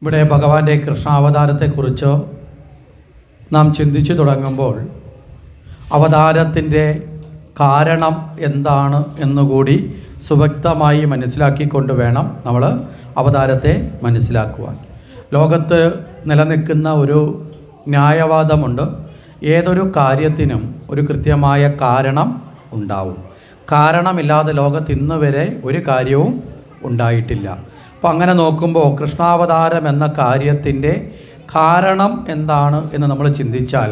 ഇവിടെ ഭഗവാന്റെ കൃഷ്ണാവതാരത്തെക്കുറിച്ച് നാം ചിന്തിച്ചു തുടങ്ങുമ്പോൾ അവതാരത്തിൻ്റെ കാരണം എന്താണ് എന്നുകൂടി സുവ്യക്തമായി മനസ്സിലാക്കിക്കൊണ്ട് വേണം നമ്മൾ അവതാരത്തെ മനസ്സിലാക്കുവാൻ. ലോകത്ത് നിലനിൽക്കുന്ന ഒരു ന്യായവാദമുണ്ട്. ഏതൊരു കാര്യത്തിനും ഒരു കൃത്യമായ കാരണം ഉണ്ടാവും. കാരണമില്ലാതെ ലോകത്ത് ഇന്ന് വരെ ഒരു കാര്യവും ഉണ്ടായിട്ടില്ല. അപ്പോൾ അങ്ങനെ നോക്കുമ്പോൾ കൃഷ്ണാവതാരം എന്ന കാര്യത്തിൻ്റെ കാരണം എന്താണ് എന്ന് നമ്മൾ ചിന്തിച്ചാൽ,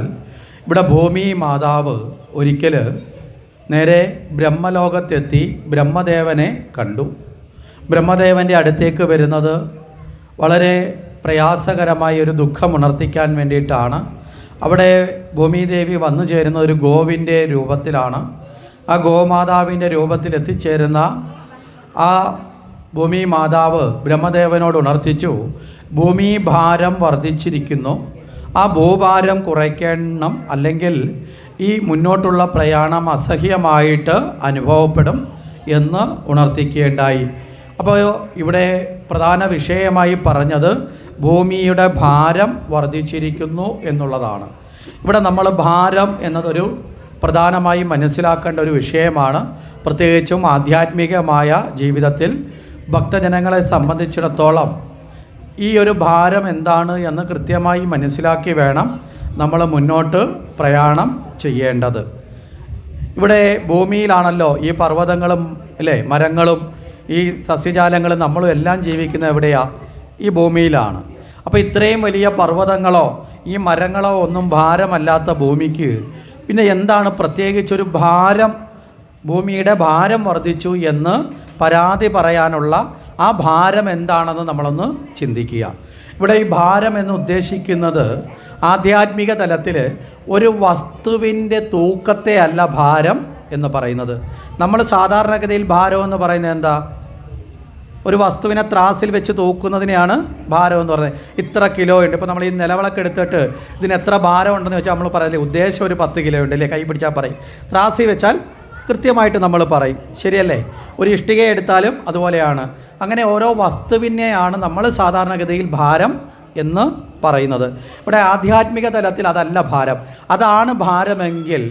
ഇവിടെ ഭൂമി മാതാവ് ഒരിക്കൽ നേരെ ബ്രഹ്മലോകത്തെത്തി ബ്രഹ്മദേവനെ കണ്ടു. ബ്രഹ്മദേവൻ്റെ അടുത്തേക്ക് വരുന്നത് വളരെ പ്രയാസകരമായ ഒരു ദുഃഖമുണർത്തിക്കാൻ വേണ്ടിയിട്ടാണ്. അവിടെ ഭൂമിദേവി വന്നു ചേരുന്ന ഒരു ഗോവിൻ്റെ രൂപത്തിലാണ്. ആ ഗോമാതാവിൻ്റെ രൂപത്തിൽ എത്തിച്ചേരുന്ന ആ ഭൂമി മാതാവ് ബ്രഹ്മദേവനോട് ഉണർത്തിച്ചു, ഭൂമി ഭാരം വർദ്ധിച്ചിരിക്കുന്നു, ആ ഭൂഭാരം കുറയ്ക്കണം, അല്ലെങ്കിൽ ഈ മുന്നോട്ടുള്ള പ്രയാണം അസഹ്യമായിട്ട് അനുഭവപ്പെടും എന്ന് ഉണർത്തിക്കുകയുണ്ടായി. അപ്പോൾ ഇവിടെ പ്രധാന വിഷയമായി പറഞ്ഞത് ഭൂമിയുടെ ഭാരം വർദ്ധിച്ചിരിക്കുന്നു എന്നുള്ളതാണ്. ഇവിടെ നമ്മൾ ഭാരം എന്നതൊരു പ്രധാനമായി മനസ്സിലാക്കേണ്ട ഒരു വിഷയമാണ്. പ്രത്യേകിച്ചും ആധ്യാത്മികമായ ജീവിതത്തിൽ ഭക്തജനങ്ങളെ സംബന്ധിച്ചിടത്തോളം ഈ ഒരു ഭാരം എന്താണ് എന്ന് കൃത്യമായി മനസ്സിലാക്കി വേണം നമ്മൾ മുന്നോട്ട് പ്രയാണം ചെയ്യേണ്ടത്. ഇവിടെ ഭൂമിയിലാണല്ലോ ഈ പർവ്വതങ്ങളും അല്ലേ, മരങ്ങളും ഈ സസ്യജാലങ്ങളും നമ്മളും എല്ലാം ജീവിക്കുന്നത് എവിടെയാണ്? ഈ ഭൂമിയിലാണ്. അപ്പോൾ ഇത്രയും വലിയ പർവ്വതങ്ങളോ ഈ മരങ്ങളോ ഒന്നും ഭാരമല്ലാത്ത ഭൂമിക്ക് പിന്നെ എന്താണ് പ്രത്യേകിച്ചൊരു ഭാരം, ഭൂമിയുടെ ഭാരം വർദ്ധിച്ചു എന്ന് പരാതി പറയാനുള്ള ആ ഭാരം എന്താണെന്ന് നമ്മളൊന്ന് ചിന്തിക്കുക. ഇവിടെ ഈ ഭാരം എന്ന് ഉദ്ദേശിക്കുന്നത് ആധ്യാത്മിക തലത്തിൽ ഒരു വസ്തുവിൻ്റെ തൂക്കത്തെ അല്ല ഭാരം എന്ന് പറയുന്നത്. നമ്മൾ സാധാരണഗതിയിൽ ഭാരം എന്ന് പറയുന്നത് എന്താ? ഒരു വസ്തുവിനെ ത്രാസിൽ വെച്ച് തൂക്കുന്നതിനെയാണ് ഭാരം എന്ന് പറയുന്നത്. ഇത്ര കിലോ ഉണ്ട്. ഇപ്പോൾ നമ്മൾ ഈ നിലവിളക്ക് എടുത്തിട്ട് ഇതിന് എത്ര ഭാരം ഉണ്ടെന്ന് വെച്ചാൽ നമ്മൾ പറയില്ലേ, ഉദ്ദേശം ഒരു 10 കിലോ ഉണ്ട് അല്ലേ, കൈ പിടിച്ചാൽ പറയും. ത്രാസിൽ വെച്ചാൽ കൃത്യമായിട്ട് നമ്മൾ പറയും, ശരിയല്ലേ? ഒരു ഇഷ്ടിക എടുത്താലും അതുപോലെയാണ്. അങ്ങനെ ഓരോ വസ്തുവിനെയാണ് നമ്മൾ സാധാരണഗതിയിൽ ഭാരം എന്ന് പറയുന്നത്. ഇവിടെ ആധ്യാത്മിക തലത്തിൽ അതല്ല ഭാരം. അതാണ് ഭാരമെങ്കിൽ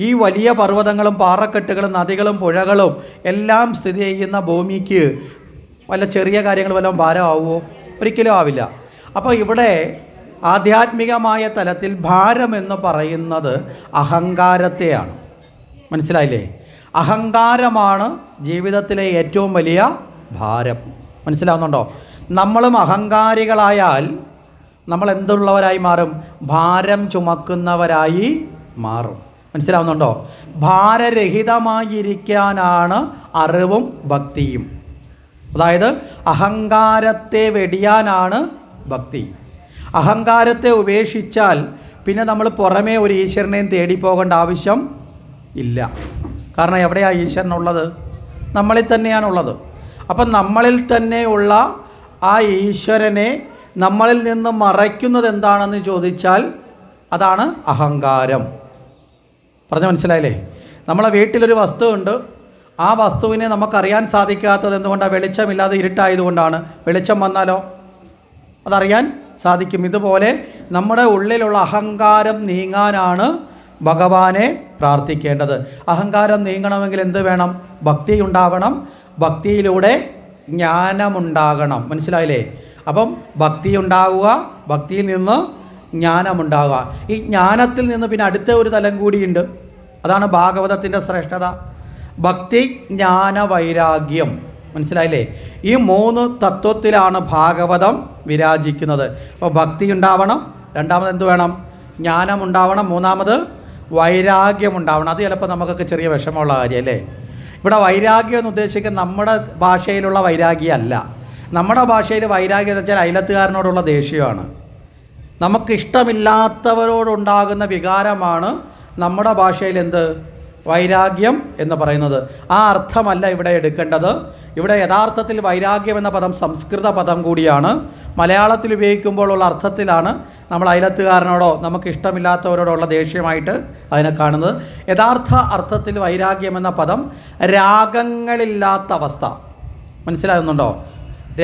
ഈ വലിയ പർവ്വതങ്ങളും പാറക്കെട്ടുകളും നദികളും പുഴകളും എല്ലാം സ്ഥിതി ചെയ്യുന്ന ഭൂമിക്ക് വല്ല ചെറിയ കാര്യങ്ങൾ വല്ലതും ഭാരമാവുമോ? ഒരിക്കലും ആവില്ല. അപ്പോൾ ഇവിടെ ആധ്യാത്മികമായ തലത്തിൽ ഭാരം എന്ന് പറയുന്നത് അഹങ്കാരത്തെയാണ്. മനസ്സിലായില്ലേ? അഹങ്കാരമാണ് ജീവിതത്തിലെ ഏറ്റവും വലിയ ഭാരം. മനസ്സിലാവുന്നുണ്ടോ? നമ്മളും അഹങ്കാരികളായാൽ നമ്മൾ എന്തുള്ളവരായി മാറും? ഭാരം ചുമക്കുന്നവരായി മാറും. മനസ്സിലാവുന്നുണ്ടോ? ഭാരരഹിതമായിരിക്കാനാണ് അറിവും ഭക്തിയും. അതായത് അഹങ്കാരത്തെ വെടിയാനാണ് ഭക്തി. അഹങ്കാരത്തെ ഉപേക്ഷിച്ചാൽ പിന്നെ നമ്മൾ പുറമേ ഒരു ഈശ്വരനെയും തേടിപ്പോകേണ്ട ആവശ്യം ഇല്ല. കാരണം എവിടെയാണ് ഈശ്വരനുള്ളത്? നമ്മളിൽ തന്നെയാണുള്ളത്. അപ്പം നമ്മളിൽ തന്നെയുള്ള ആ ഈശ്വരനെ നമ്മളിൽ നിന്ന് മറയ്ക്കുന്നത് എന്താണെന്ന് ചോദിച്ചാൽ അതാണ് അഹങ്കാരം. പറഞ്ഞ് മനസ്സിലായില്ലേ? നമ്മളെ വീട്ടിലൊരു വസ്തു ഉണ്ട്. ആ വസ്തുവിനെ നമുക്കറിയാൻ സാധിക്കാത്തത് എന്തുകൊണ്ടാണ്? വെളിച്ചമില്ലാതെ ഇരുട്ടായതുകൊണ്ടാണ്. വെളിച്ചം വന്നാലോ അതറിയാൻ സാധിക്കും. ഇതുപോലെ നമ്മുടെ ഉള്ളിലുള്ള അഹങ്കാരം നീങ്ങാനാണ് ഭഗവാനെ പ്രാർത്ഥിക്കേണ്ടത്. അഹങ്കാരം നീങ്ങണമെങ്കിൽ എന്ത് വേണം? ഭക്തി ഉണ്ടാവണം. ഭക്തിയിലൂടെ ജ്ഞാനമുണ്ടാകണം. മനസ്സിലായില്ലേ? അപ്പം ഭക്തി ഉണ്ടാവുക, ഭക്തിയിൽ നിന്ന് ജ്ഞാനമുണ്ടാവുക. ഈ ജ്ഞാനത്തിൽ നിന്ന് പിന്നെ അടുത്ത ഒരു തലം കൂടിയുണ്ട്. അതാണ് ഭാഗവതത്തിൻ്റെ ശ്രേഷ്ഠത. ഭക്തി, ജ്ഞാന, വൈരാഗ്യം. മനസ്സിലായില്ലേ? ഈ 3 തത്വത്തിലാണ് ഭാഗവതം വിരാജിക്കുന്നത്. അപ്പോൾ ഭക്തി ഉണ്ടാവണം, രണ്ടാമത് എന്ത് വേണം? ജ്ഞാനം ഉണ്ടാവണം, മൂന്നാമത് വൈരാഗ്യം ഉണ്ടാവണം. അത് ചിലപ്പോൾ നമുക്കൊക്കെ ചെറിയ വിഷമമുള്ള കാര്യമല്ലേ? ഇവിടെ വൈരാഗ്യം എന്ന് ഉദ്ദേശിക്കുന്നത് നമ്മുടെ ഭാഷയിലുള്ള വൈരാഗ്യമല്ല. നമ്മുടെ ഭാഷയിൽ വൈരാഗ്യം എന്ന് വെച്ചാൽ അയലത്തുകാരനോടുള്ള ദേഷ്യമാണ്. നമുക്കിഷ്ടമില്ലാത്തവരോടുണ്ടാകുന്ന വികാരമാണ് നമ്മുടെ ഭാഷയിൽ എന്ത്? വൈരാഗ്യം എന്ന് പറയുന്നത്. ആ അർത്ഥമല്ല ഇവിടെ എടുക്കേണ്ടത്. ഇവിടെ യഥാർത്ഥത്തിൽ വൈരാഗ്യം എന്ന പദം സംസ്കൃത പദം കൂടിയാണ്. മലയാളത്തിൽ ഉപയോഗിക്കുമ്പോഴുള്ള അർത്ഥത്തിലാണ് നമ്മൾ അയലത്തുകാരനോടോ നമുക്ക് ഇഷ്ടമില്ലാത്തവരോടുള്ള ദേഷ്യമായിട്ട് അതിനെ കാണുന്നത്. യഥാർത്ഥ അർത്ഥത്തിൽ വൈരാഗ്യം എന്ന പദം രാഗങ്ങളില്ലാത്ത അവസ്ഥ. മനസ്സിലാകുന്നുണ്ടോ?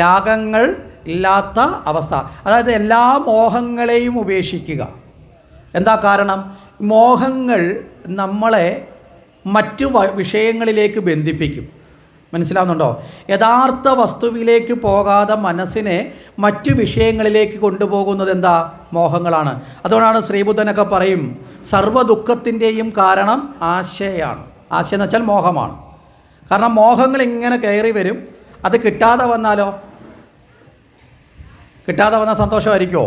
രാഗങ്ങൾ ഇല്ലാത്ത അവസ്ഥ. അതായത് എല്ലാ മോഹങ്ങളെയും ഉപേക്ഷിക്കുക. എന്താ കാരണം? മോഹങ്ങൾ നമ്മളെ മറ്റു വിഷയങ്ങളിലേക്ക് ബന്ധിപ്പിക്കും. മനസ്സിലാവുന്നുണ്ടോ? യഥാർത്ഥ വസ്തുവിലേക്ക് പോകാതെ മനസ്സിനെ മറ്റു വിഷയങ്ങളിലേക്ക് കൊണ്ടുപോകുന്നത് എന്താ? മോഹങ്ങളാണ്. അതുകൊണ്ടാണ് ശ്രീബുദ്ധനൊക്കെ പറയും, സർവ്വ ദുഃഖത്തിൻ്റെയും കാരണം ആശയാണ്. ആശ എന്ന് വെച്ചാൽ മോഹമാണ്. കാരണം മോഹങ്ങൾ ഇങ്ങനെ കയറി വരും. അത് കിട്ടാതെ വന്നാലോ? കിട്ടാതെ വന്നാൽ സന്തോഷമായിരിക്കുമോ?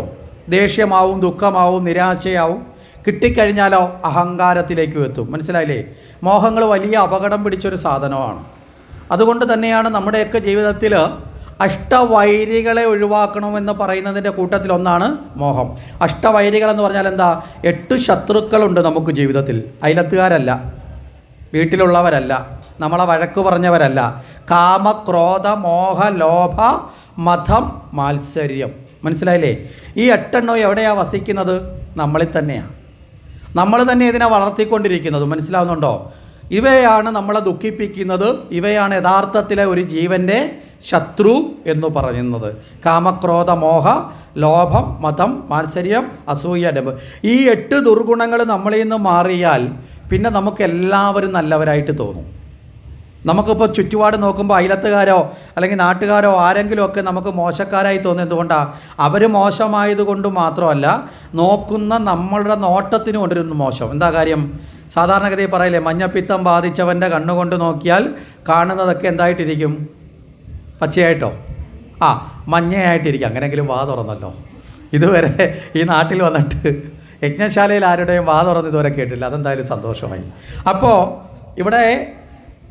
ദേഷ്യമാവും, ദുഃഖമാവും, നിരാശയാവും. കിട്ടിക്കഴിഞ്ഞാലോ അഹങ്കാരത്തിലേക്ക് എത്തും. മനസ്സിലായില്ലേ? മോഹങ്ങൾ വലിയ അപകടം പിടിച്ചൊരു സാധനമാണ്. അതുകൊണ്ട് തന്നെയാണ് നമ്മുടെയൊക്കെ ജീവിതത്തിൽ അഷ്ടവൈരികളെ ഒഴിവാക്കണമെന്ന് പറയുന്നതിൻ്റെ കൂട്ടത്തിലൊന്നാണ് മോഹം. അഷ്ടവൈരികളെന്ന് പറഞ്ഞാൽ എന്താ? 8 ശത്രുക്കളുണ്ട് നമുക്ക് ജീവിതത്തിൽ. അയലത്തുകാരല്ല, വീട്ടിലുള്ളവരല്ല, നമ്മളെ വഴക്ക് പറഞ്ഞവരല്ല. കാമ, ക്രോധ, മോഹ, ലോഭ, മതം, മാത്സര്യം. മനസ്സിലായില്ലേ? ഈ 8 എവിടെയാണ് വസിക്കുന്നത്? നമ്മളിൽ തന്നെയാണ്. നമ്മൾ തന്നെ ഇതിനെ വളർത്തിക്കൊണ്ടിരിക്കുന്നത്. മനസ്സിലാവുന്നുണ്ടോ? ഇവയാണ് നമ്മളെ ദുഃഖിപ്പിക്കുന്നത്. ഇവയാണ് യഥാർത്ഥത്തിലെ ഒരു ജീവൻ്റെ ശത്രു എന്ന് പറയുന്നത്. കാമക്രോധ, മോഹ, ലോഭം, മതം, മാത്സര്യം, അസൂയ, ഡംഭം. ഈ 8 ദുർഗുണങ്ങൾ നമ്മളിൽ നിന്ന് മാറിയാൽ പിന്നെ നമുക്ക് എല്ലാവരും നല്ലവരായിട്ട് തോന്നും. നമുക്കിപ്പോൾ ചുറ്റുപാട് നോക്കുമ്പോൾ അയലത്തുകാരോ അല്ലെങ്കിൽ നാട്ടുകാരോ ആരെങ്കിലുമൊക്കെ നമുക്ക് മോശക്കാരായി തോന്നുന്നത് എന്തുകൊണ്ടാണ്? അവർ മോശമായതുകൊണ്ട് മാത്രമല്ല, നോക്കുന്ന നമ്മളുടെ നോട്ടത്തിന് കൊണ്ടിരുന്ന മോശം. എന്താ കാര്യം? സാധാരണഗതിയിൽ പറയില്ലേ, മഞ്ഞപ്പിത്തം ബാധിച്ചവൻ്റെ കണ്ണുകൊണ്ട് നോക്കിയാൽ കാണുന്നതൊക്കെ എന്തായിട്ടിരിക്കും? പച്ചയായിട്ടോ? മഞ്ഞയായിട്ടിരിക്കും. അങ്ങനെയെങ്കിലും വാ തുറന്നല്ലോ. ഇതുവരെ ഈ നാട്ടിൽ വന്നിട്ട് യജ്ഞശാലയിൽ ആരുടെയും വാ തുറന്ന് ഇതുവരെ കേട്ടില്ല. അതെന്തായാലും സന്തോഷമായി. അപ്പോൾ ഇവിടെ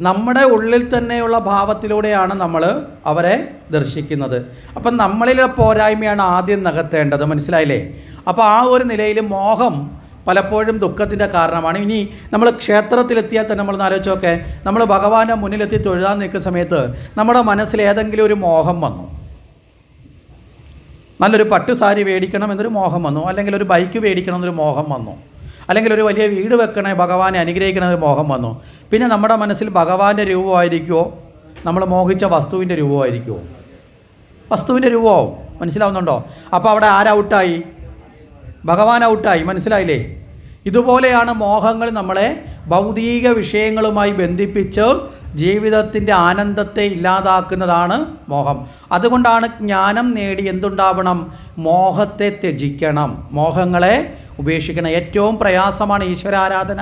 നമ്മുടെ ഉള്ളിൽ തന്നെയുള്ള ഭാവത്തിലൂടെയാണ് നമ്മൾ അവരെ ദർശിക്കുന്നത്. അപ്പം നമ്മളിലെ പോരായ്മയാണ് ആദ്യം നികത്തേണ്ടത്. മനസ്സിലായില്ലേ? അപ്പോൾ ആ ഒരു നിലയിൽ മോഹം പലപ്പോഴും ദുഃഖത്തിൻ്റെ കാരണമാണ്. ഇനി നമ്മൾ ക്ഷേത്രത്തിലെത്തിയാൽ തന്നെ നമ്മൾ ആലോചിച്ച് നോക്കെ, നമ്മൾ ഭഗവാന്റെ മുന്നിലെത്തി തൊഴുതാൻ നിൽക്കുന്ന സമയത്ത് നമ്മുടെ മനസ്സിൽ ഏതെങ്കിലും ഒരു മോഹം വന്നു. നല്ലൊരു പട്ട് സാരി മേടിക്കണം എന്നൊരു മോഹം വന്നു, അല്ലെങ്കിൽ ഒരു ബൈക്ക് മേടിക്കണം എന്നൊരു മോഹം വന്നു, അല്ലെങ്കിൽ ഒരു വലിയ വീട് വെക്കണേ, ഭഗവാനെ അനുഗ്രഹിക്കണ ഒരു മോഹം വന്നു. പിന്നെ നമ്മുടെ മനസ്സിൽ ഭഗവാന്റെ രൂപമായിരിക്കുമോ, നമ്മൾ മോഹിച്ച വസ്തുവിൻ്റെ രൂപമായിരിക്കുമോ? വസ്തുവിൻ്റെ രൂപമാവും. മനസ്സിലാവുന്നുണ്ടോ? അപ്പോൾ അവിടെ ആരൗട്ടായി? ഭഗവാൻ ഔട്ടായി. മനസ്സിലായില്ലേ? ഇതുപോലെയാണ് മോഹങ്ങൾ നമ്മളെ ഭൗതിക വിഷയങ്ങളുമായി ബന്ധിപ്പിച്ച് ജീവിതത്തിൻ്റെ ആനന്ദത്തെ ഇല്ലാതാക്കുന്നതാണ് മോഹം. അതുകൊണ്ടാണ് ജ്ഞാനം നേടി എന്തുണ്ടാവണം? മോഹത്തെ ത്യജിക്കണം, മോഹങ്ങളെ ഉപേക്ഷിക്കണം. ഏറ്റവും പ്രയാസമാണ് ഈശ്വരാരാധന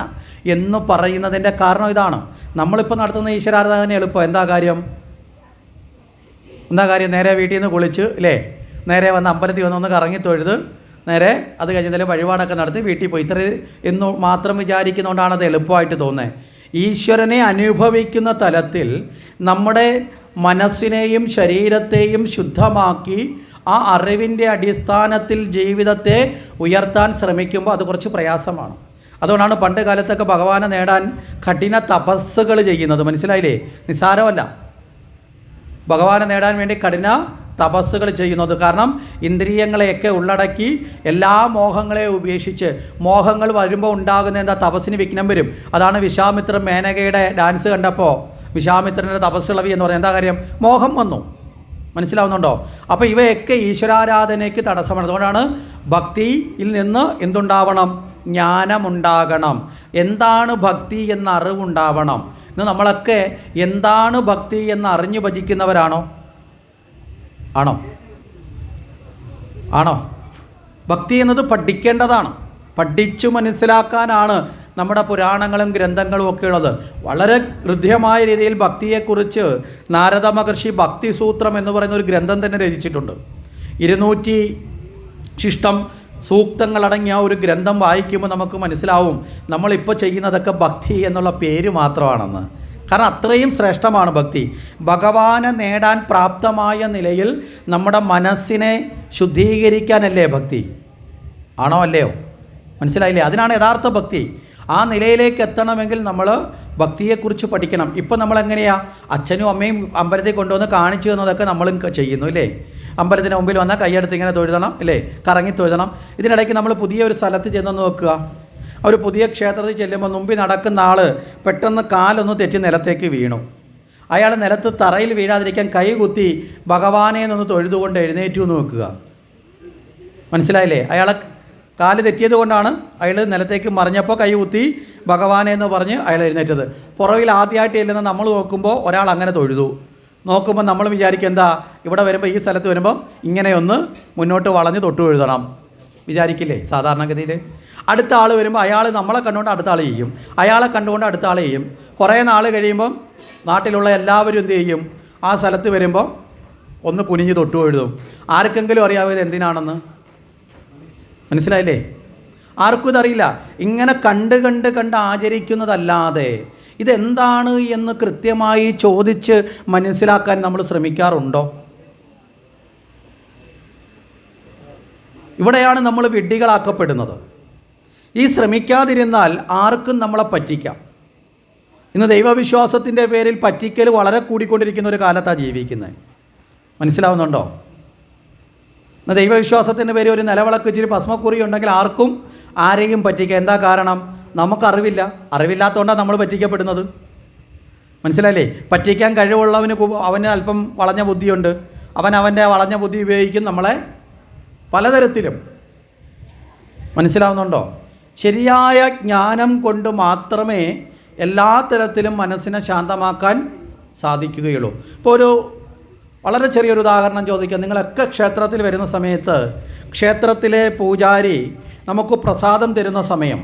എന്ന് പറയുന്നതിൻ്റെ കാരണം ഇതാണ്. നമ്മളിപ്പോൾ നടത്തുന്ന ഈശ്വരാരാധന എളുപ്പം. എന്താ കാര്യം? നേരെ വീട്ടിൽ നിന്ന് കുളിച്ച് അല്ലേ, നേരെ വന്ന് അമ്പലത്തിൽ വന്നൊന്ന് കറങ്ങി തൊഴുത് നേരെ അത് കഴിഞ്ഞാൽ വഴിപാടൊക്കെ നടത്തി വീട്ടിൽ പോയി. ഇത്ര എന്ന് മാത്രം വിചാരിക്കുന്നതുകൊണ്ടാണ് അത് എളുപ്പമായിട്ട് തോന്നുന്നത്. ഈശ്വരനെ അനുഭവിക്കുന്ന തലത്തിൽ നമ്മുടെ മനസ്സിനെയും ശരീരത്തെയും ശുദ്ധമാക്കി ആ അറിവിൻ്റെ അടിസ്ഥാനത്തിൽ ജീവിതത്തെ ഉയർത്താൻ ശ്രമിക്കുമ്പോൾ അത് കുറച്ച് പ്രയാസമാണ്. അതുകൊണ്ടാണ് പണ്ട് കാലത്തൊക്കെ ഭഗവാനെ നേടാൻ കഠിന തപസ്സുകൾ ചെയ്യുന്നത്. മനസ്സിലായില്ലേ? നിസ്സാരമല്ല ഭഗവാനെ നേടാൻ വേണ്ടി കഠിന തപസ്സുകൾ ചെയ്യുന്നത്. കാരണം ഇന്ദ്രിയങ്ങളെയൊക്കെ ഉള്ളടക്കി എല്ലാ മോഹങ്ങളെയും ഉപേക്ഷിച്ച്, മോഹങ്ങൾ വരുമ്പോൾ ഉണ്ടാകുന്ന എന്താ? തപസ്സിന് വിഘ്നം വരും. അതാണ് വിശ്വാമിത്രൻ മേനകയുടെ ഡാൻസ് കണ്ടപ്പോൾ വിശ്വാമിത്രൻ്റെ തപസ്സിളവി എന്ന് പറയുന്നത്. എന്താ കാര്യം? മോഹം വന്നു. മനസ്സിലാവുന്നുണ്ടോ? അപ്പോൾ ഇവയൊക്കെ ഈശ്വരാരാധനയ്ക്ക് തടസ്സമാണ്. അതുകൊണ്ടാണ് ഭക്തിയിൽ നിന്ന് എന്തുണ്ടാവണം? ജ്ഞാനമുണ്ടാകണം. എന്താണ് ഭക്തി എന്ന അറിവുണ്ടാവണം. ഇന്ന് നമ്മളൊക്കെ എന്താണ് ഭക്തി എന്ന് അറിഞ്ഞു ഭജിക്കുന്നവരാണോ? ആണോ? ഭക്തി എന്നത് പഠിക്കേണ്ടതാണ്. പഠിച്ചു മനസ്സിലാക്കാനാണ് നമ്മുടെ പുരാണങ്ങളും ഗ്രന്ഥങ്ങളും ഒക്കെ ഉള്ളത്. വളരെ ഹൃദ്യമായ രീതിയിൽ ഭക്തിയെക്കുറിച്ച് നാരദ മഹർഷി ഭക്തിസൂത്രം എന്ന് പറയുന്ന ഒരു ഗ്രന്ഥം തന്നെ രചിച്ചിട്ടുണ്ട്. 200 ശിഷ്ടം സൂക്തങ്ങളടങ്ങിയ ഒരു ഗ്രന്ഥം വായിക്കുമ്പോൾ നമുക്ക് മനസ്സിലാവും നമ്മളിപ്പോൾ ചെയ്യുന്നതൊക്കെ ഭക്തി എന്നുള്ള പേര് മാത്രമാണെന്ന്. കാരണം അത്രയും ശ്രേഷ്ഠമാണ് ഭക്തി. ഭഗവാനെ നേടാൻ പ്രാപ്തമായ നിലയിൽ നമ്മുടെ മനസ്സിനെ ശുദ്ധീകരിക്കാനല്ലേ ഭക്തി? ആണോ അല്ലയോ? മനസ്സിലായില്ലേ? അതിനാണ് യഥാർത്ഥ ഭക്തി. ആ നിലയിലേക്ക് എത്തണമെങ്കിൽ നമ്മൾ ഭക്തിയെക്കുറിച്ച് പഠിക്കണം. ഇപ്പം നമ്മളെങ്ങനെയാണ്? അച്ഛനും അമ്മയും അമ്പലത്തിൽ കൊണ്ടുവന്ന് കാണിച്ചു തന്നതൊക്കെ നമ്മളും ചെയ്യുന്നു അല്ലേ? അമ്പലത്തിന് മുമ്പിൽ വന്നാൽ കൈയെടുത്ത് ഇങ്ങനെ തൊഴുതണം അല്ലേ, കറങ്ങി തൊഴുതണം. ഇതിനിടയ്ക്ക് നമ്മൾ പുതിയൊരു സ്ഥലത്ത് ചെന്നെന്ന് നോക്കുക, ഒരു പുതിയ ക്ഷേത്രത്തിൽ ചെല്ലുമ്പോൾ മുമ്പിൽ നടക്കുന്ന ആൾ പെട്ടെന്ന് കാലൊന്ന് തെറ്റി നിലത്തേക്ക് വീണു. അയാൾ നിലത്ത് തറയിൽ വീഴാതിരിക്കാൻ കൈ കുത്തി ഭഗവാനെ നിന്ന് തൊഴുതുകൊണ്ട് എഴുന്നേറ്റു എന്ന് വെക്കുക. മനസ്സിലായില്ലേ? അയാളെ കാല് തെറ്റിയത് കൊണ്ടാണ് അയാൾ നിലത്തേക്ക് മറിഞ്ഞപ്പോൾ കൈ കുത്തി ഭഗവാനെ എന്ന് പറഞ്ഞ് അയാൾ എഴുന്നേറ്റത്. പുറകിൽ ആദ്യമായിട്ട് ചെല്ലുന്ന നമ്മൾ നോക്കുമ്പോൾ ഒരാൾ അങ്ങനെ തൊഴുതു. നോക്കുമ്പോൾ നമ്മൾ വിചാരിക്കും എന്താ, ഇവിടെ വരുമ്പോൾ ഈ സ്ഥലത്ത് വരുമ്പോൾ ഇങ്ങനെയൊന്ന് മുന്നോട്ട് വളഞ്ഞ് തൊട്ട് എഴുതണം വിചാരിക്കില്ലേ സാധാരണഗതിയിൽ? അടുത്ത ആൾ വരുമ്പോൾ അയാൾ നമ്മളെ കണ്ടുകൊണ്ട് അടുത്ത ആൾ ചെയ്യും, അയാളെ കണ്ടുകൊണ്ട് അടുത്ത ആൾ ചെയ്യും. കുറേ നാൾ കഴിയുമ്പം നാട്ടിലുള്ള എല്ലാവരും എന്ത് ചെയ്യും? ആ സ്ഥലത്ത് വരുമ്പോൾ ഒന്ന് കുനിഞ്ഞ് തൊട്ട് എഴുതും. ആർക്കെങ്കിലും അറിയാവോ ഇത് എന്തിനാണെന്ന്? മനസ്സിലായില്ലേ? ആർക്കും ഇതറിയില്ല. ഇങ്ങനെ കണ്ട് ആചരിക്കുന്നതല്ലാതെ ഇതെന്താണ് എന്ന് കൃത്യമായി ചോദിച്ച് മനസ്സിലാക്കാൻ നമ്മൾ ശ്രമിക്കാറുണ്ടോ? ഇവിടെയാണ് നമ്മൾ വിഡ്ഢികളാക്കപ്പെടുന്നത്. ഈ ശ്രമിക്കാതിരുന്നാൽ ആർക്കും നമ്മളെ പറ്റിക്കാം. ഇന്ന് ദൈവവിശ്വാസത്തിൻ്റെ പേരിൽ പറ്റിക്കൽ വളരെ കൂടിക്കൊണ്ടിരിക്കുന്ന ഒരു കാലത്താണ് ജീവിക്കുന്നത്. മനസ്സിലാവുന്നുണ്ടോ? ഇന്ന് ദൈവവിശ്വാസത്തിൻ്റെ പേരിൽ ഒരു നിലവിളക്ക് ഇച്ചിരി ഭസ്മക്കുറി ഉണ്ടെങ്കിൽ ആർക്കും ആരെയും പറ്റിക്കുക. എന്താ കാരണം? നമുക്കറിവില്ല. അറിവില്ലാത്തതുകൊണ്ടാണ് നമ്മൾ പറ്റിക്കപ്പെടുന്നത്. മനസ്സിലായില്ലേ? പറ്റിക്കാൻ കഴിവുള്ളവന് അവന് അല്പം വളഞ്ഞ ബുദ്ധിയുണ്ട്. അവൻ്റെ വളഞ്ഞ ബുദ്ധി ഉപയോഗിക്കും നമ്മളെ പലതരത്തിലും. മനസ്സിലാവുന്നുണ്ടോ? ശരിയായ ജ്ഞാനം കൊണ്ട് മാത്രമേ എല്ലാ തരത്തിലും മനസ്സിനെ ശാന്തമാക്കാൻ സാധിക്കുകയുള്ളൂ. ഇപ്പോൾ ഒരു വളരെ ചെറിയൊരു ഉദാഹരണം ചോദിക്കാം. നിങ്ങളൊക്കെ ക്ഷേത്രത്തിൽ വരുന്ന സമയത്ത് ക്ഷേത്രത്തിലെ പൂജാരി നമുക്ക് പ്രസാദം തരുന്ന സമയം,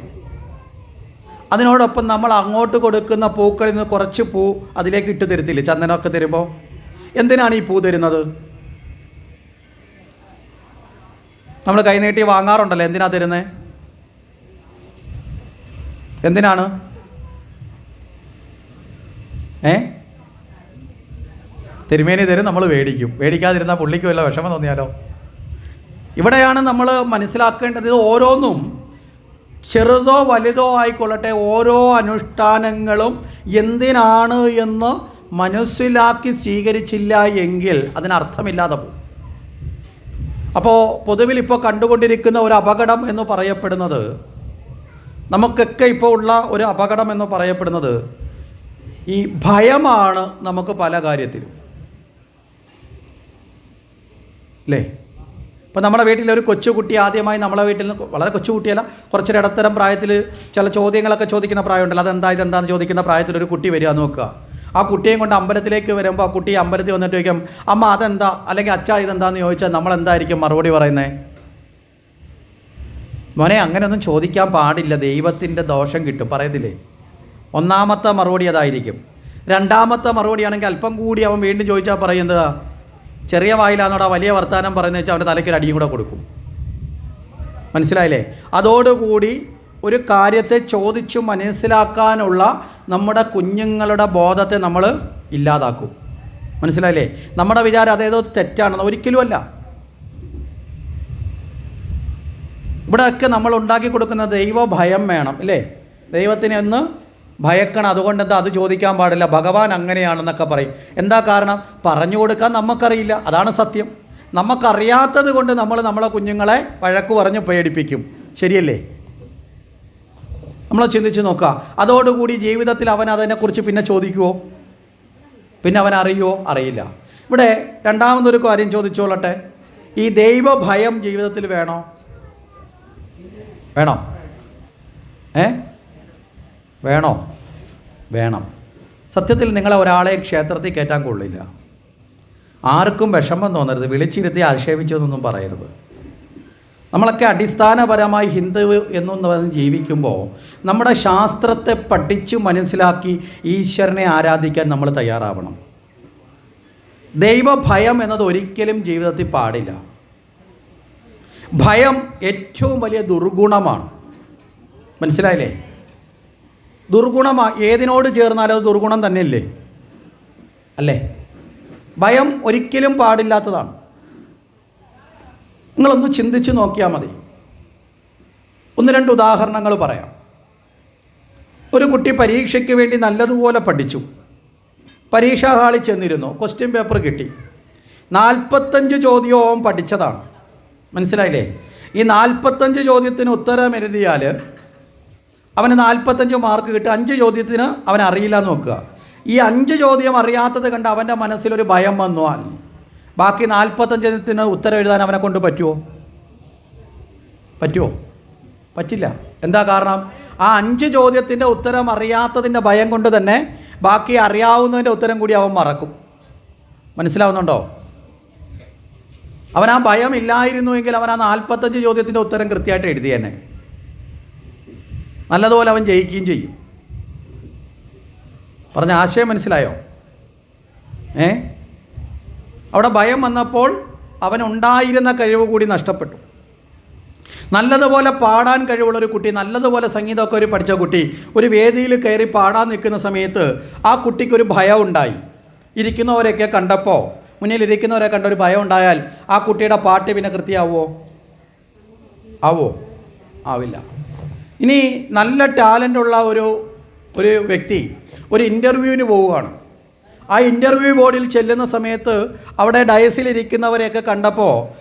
അതിനോടൊപ്പം നമ്മൾ അങ്ങോട്ട് കൊടുക്കുന്ന പൂക്കളിൽ നിന്ന് കുറച്ച് പൂ അതിലേക്ക് ഇട്ട് തരത്തില്ലേ? ചന്ദനമൊക്കെ തരുമ്പോൾ എന്തിനാണ് ഈ പൂ തരുന്നത്? നമ്മൾ കൈനീട്ടി വാങ്ങാറുണ്ടല്ലോ. എന്തിനാ തരുന്നത്? എന്തിനാണ്? തിരുമേനി തരും, നമ്മൾ മേടിക്കും. മേടിക്കാതിരുന്നാൽ പുള്ളിക്ക് വല്ല വിഷമം തോന്നിയാലോ? ഇവിടെയാണ് നമ്മൾ മനസ്സിലാക്കേണ്ടത്. ഇത് ഓരോന്നും ചെറുതോ വലുതോ ആയിക്കൊള്ളട്ടെ, ഓരോ അനുഷ്ഠാനങ്ങളും എന്തിനാണ് എന്ന് മനസ്സിലാക്കി സ്വീകരിച്ചില്ല എങ്കിൽ അതിനർത്ഥമില്ലാതെ പോകും. അപ്പോൾ പൊതുവിൽ ഇപ്പോൾ കണ്ടുകൊണ്ടിരിക്കുന്ന ഒരു അപകടം എന്ന് പറയപ്പെടുന്നത്, നമുക്കൊക്കെ ഇപ്പോൾ ഉള്ള ഒരു അപകടം എന്ന് പറയപ്പെടുന്നത് ഈ ഭയമാണ്. നമുക്ക് പല കാര്യത്തിലും അല്ലേ? ഇപ്പം നമ്മുടെ വീട്ടിലൊരു കൊച്ചുകുട്ടി ആദ്യമായി നമ്മളെ വീട്ടിൽ നിന്ന്, വളരെ കൊച്ചുകുട്ടിയല്ല, കുറച്ചൊരു ഇടത്തരം പ്രായത്തിൽ ചില ചോദ്യങ്ങളൊക്കെ ചോദിക്കുന്ന പ്രായമുണ്ടല്ലോ. ഇതെന്താണെന്ന് ചോദിക്കുന്ന പ്രായത്തിലൊരു കുട്ടി വരിക നോക്കുക. ആ കുട്ടിയെയും കൊണ്ട് അമ്പലത്തിലേക്ക് വരുമ്പോൾ ആ കുട്ടി അമ്പലത്തിൽ വന്നിട്ട് ചോദിക്കും, അമ്മ അതെന്താ, അല്ലെങ്കിൽ അച്ഛാ ഇതെന്താന്ന് ചോദിച്ചാൽ നമ്മളെന്തായിരിക്കും മറുപടി പറയുന്നത്? മോനെ അങ്ങനെയൊന്നും ചോദിക്കാൻ പാടില്ല, ദൈവത്തിൻ്റെ ദോഷം കിട്ടും പറയത്തില്ലേ? ഒന്നാമത്തെ മറുപടി അതായിരിക്കും. രണ്ടാമത്തെ മറുപടിയാണെങ്കിൽ അല്പം കൂടി അവൻ വീണ്ടും ചോദിച്ചാൽ പറയുന്നത്, ചെറിയ വായിലാന്നോടാ വലിയ വർത്താനം പറയുന്നത് വെച്ചാൽ അവൻ്റെ തലയ്ക്കൊരു അടിയും കൂടെ കൊടുക്കും. മനസ്സിലായില്ലേ? അതോടുകൂടി ഒരു കാര്യത്തെ ചോദിച്ചു മനസ്സിലാക്കാനുള്ള നമ്മുടെ കുഞ്ഞുങ്ങളുടെ ബോധത്തെ നമ്മൾ ഇല്ലാതാക്കും. മനസ്സിലായില്ലേ? നമ്മുടെ വിചാരം അതേതോ തെറ്റാണെന്ന്. ഒരിക്കലുമല്ല. ഇവിടെയൊക്കെ നമ്മൾ ഉണ്ടാക്കി കൊടുക്കുന്ന ദൈവഭയം വേണം അല്ലേ? ദൈവത്തിനെ ഒന്ന് ഭയക്കണം. അതുകൊണ്ട് എന്താ അത് ചോദിക്കാൻ പാടില്ല, ഭഗവാൻ അങ്ങനെയാണെന്നൊക്കെ പറയും. എന്താ കാരണം? പറഞ്ഞു കൊടുക്കാൻ നമുക്കറിയില്ല, അതാണ് സത്യം. നമുക്കറിയാത്തത് കൊണ്ട് നമ്മൾ നമ്മളെ കുഞ്ഞുങ്ങളെ വഴക്ക് പറഞ്ഞ് പേടിപ്പിക്കും. ശരിയല്ലേ? നമ്മൾ ചിന്തിച്ച് നോക്കുക. അതോടുകൂടി ജീവിതത്തിൽ അവൻ അതിനെക്കുറിച്ച് പിന്നെ ചോദിക്കുമോ? പിന്നെ അവൻ അറിയുമോ? അറിയില്ല. ഇവിടെ രണ്ടാമതൊരു കാര്യം ചോദിച്ചോളട്ടെ. ഈ ദൈവഭയം ജീവിതത്തിൽ വേണോ? വേണോ? വേണോ? വേണം. സത്യത്തിൽ നിങ്ങളെ ഒരാളെ ക്ഷേത്രത്തിൽ കയറ്റാൻ കൊള്ളില്ല. ആർക്കും വിഷമം തോന്നരുത്, വിളിച്ചിരുത്തി ആക്ഷേപിച്ചതെന്നൊന്നും പറയരുത്. നമ്മളൊക്കെ അടിസ്ഥാനപരമായി ഹിന്ദു എന്നും പറഞ്ഞ് ജീവിക്കുമ്പോൾ നമ്മുടെ ശാസ്ത്രത്തെ പഠിച്ച് മനസ്സിലാക്കി ഈശ്വരനെ ആരാധിക്കാൻ നമ്മൾ തയ്യാറാവണം. ദൈവഭയം എന്നത് ഒരിക്കലും ജീവിതത്തിൽ പാടില്ല. ഭയം ഏറ്റവും വലിയ ദുർഗുണമാണ്. മനസ്സിലായില്ലേ? ദുർഗുണമാണ്. ഏതിനോട് ചേർന്നാലും അത് ദുർഗുണം തന്നെയല്ലേ? അല്ലേ? ഭയം ഒരിക്കലും പാടില്ലാത്തതാണ്. നിങ്ങളൊന്ന് ചിന്തിച്ച് നോക്കിയാൽ മതി. ഒന്ന് രണ്ട് ഉദാഹരണങ്ങൾ പറയാം. ഒരു കുട്ടി പരീക്ഷയ്ക്ക് വേണ്ടി നല്ലതുപോലെ പഠിച്ചു. പരീക്ഷാ ഹാളിൽ ചെന്നിരുന്നു. ക്വസ്റ്റ്യൻ പേപ്പർ കിട്ടി. 45 ചോദ്യവും പഠിച്ചതാണ്. മനസ്സിലായില്ലേ? ഈ 45 ചോദ്യത്തിന് ഉത്തരം എഴുതിയാൽ അവന് 45 മാർക്ക് കിട്ടും. 5 ചോദ്യത്തിന് അവൻ അറിയില്ല എന്ന് നോക്കുക. ഈ 5 ചോദ്യം അറിയാത്തത് കണ്ട് അവൻ്റെ മനസ്സിലൊരു ഭയം വന്നാൽ ബാക്കി 45 ഉത്തരം എഴുതാൻ അവനെ കൊണ്ട് പറ്റുമോ? പറ്റില്ല. എന്താ കാരണം? ആ 5 ചോദ്യത്തിൻ്റെ ഉത്തരം അറിയാത്തതിൻ്റെ ഭയം കൊണ്ട് തന്നെ ബാക്കി അറിയാവുന്നതിൻ്റെ ഉത്തരം കൂടി അവൻ മറക്കും. മനസ്സിലാവുന്നുണ്ടോ? അവൻ ആ ഭയം ഇല്ലായിരുന്നുവെങ്കിൽ അവൻ ആ 45 ചോദ്യത്തിൻ്റെ ഉത്തരം കൃത്യമായിട്ട് എഴുതി തന്നെ നല്ലതുപോലെ അവൻ ജയിക്കുകയും ചെയ്യും. പറഞ്ഞ ആശയം മനസ്സിലായോ? അവിടെ ഭയം വന്നപ്പോൾ അവനുണ്ടായിരുന്ന കഴിവ് കൂടി നഷ്ടപ്പെട്ടു. നല്ലതുപോലെ പാടാൻ കഴിവുള്ളൊരു കുട്ടി, നല്ലതുപോലെ സംഗീതമൊക്കെ ഒരു പഠിച്ച കുട്ടി ഒരു വേദിയിൽ കയറി പാടാൻ നിൽക്കുന്ന സമയത്ത് ആ കുട്ടിക്കൊരു ഭയം ഉണ്ടായി. ഇരിക്കുന്നവരെയൊക്കെ കണ്ടപ്പോൾ, മുന്നിലിരിക്കുന്നവരെ കണ്ട ഒരു ഭയം ഉണ്ടായാൽ ആ കുട്ടിയുടെ പാട്ട് പിന്നെ കൃത്യമാവോ? ആവില്ല. ഇനി നല്ല ടാലൻ്റുള്ള ഒരു വ്യക്തി ഒരു ഇൻ്റർവ്യൂവിന് പോവുകയാണ്. ആ ഇൻ്റർവ്യൂ ബോർഡിൽ ചെല്ലുന്ന സമയത്ത് അവിടെ ഡയസിലിരിക്കുന്നവരെയൊക്കെ കണ്ടപ്പോൾ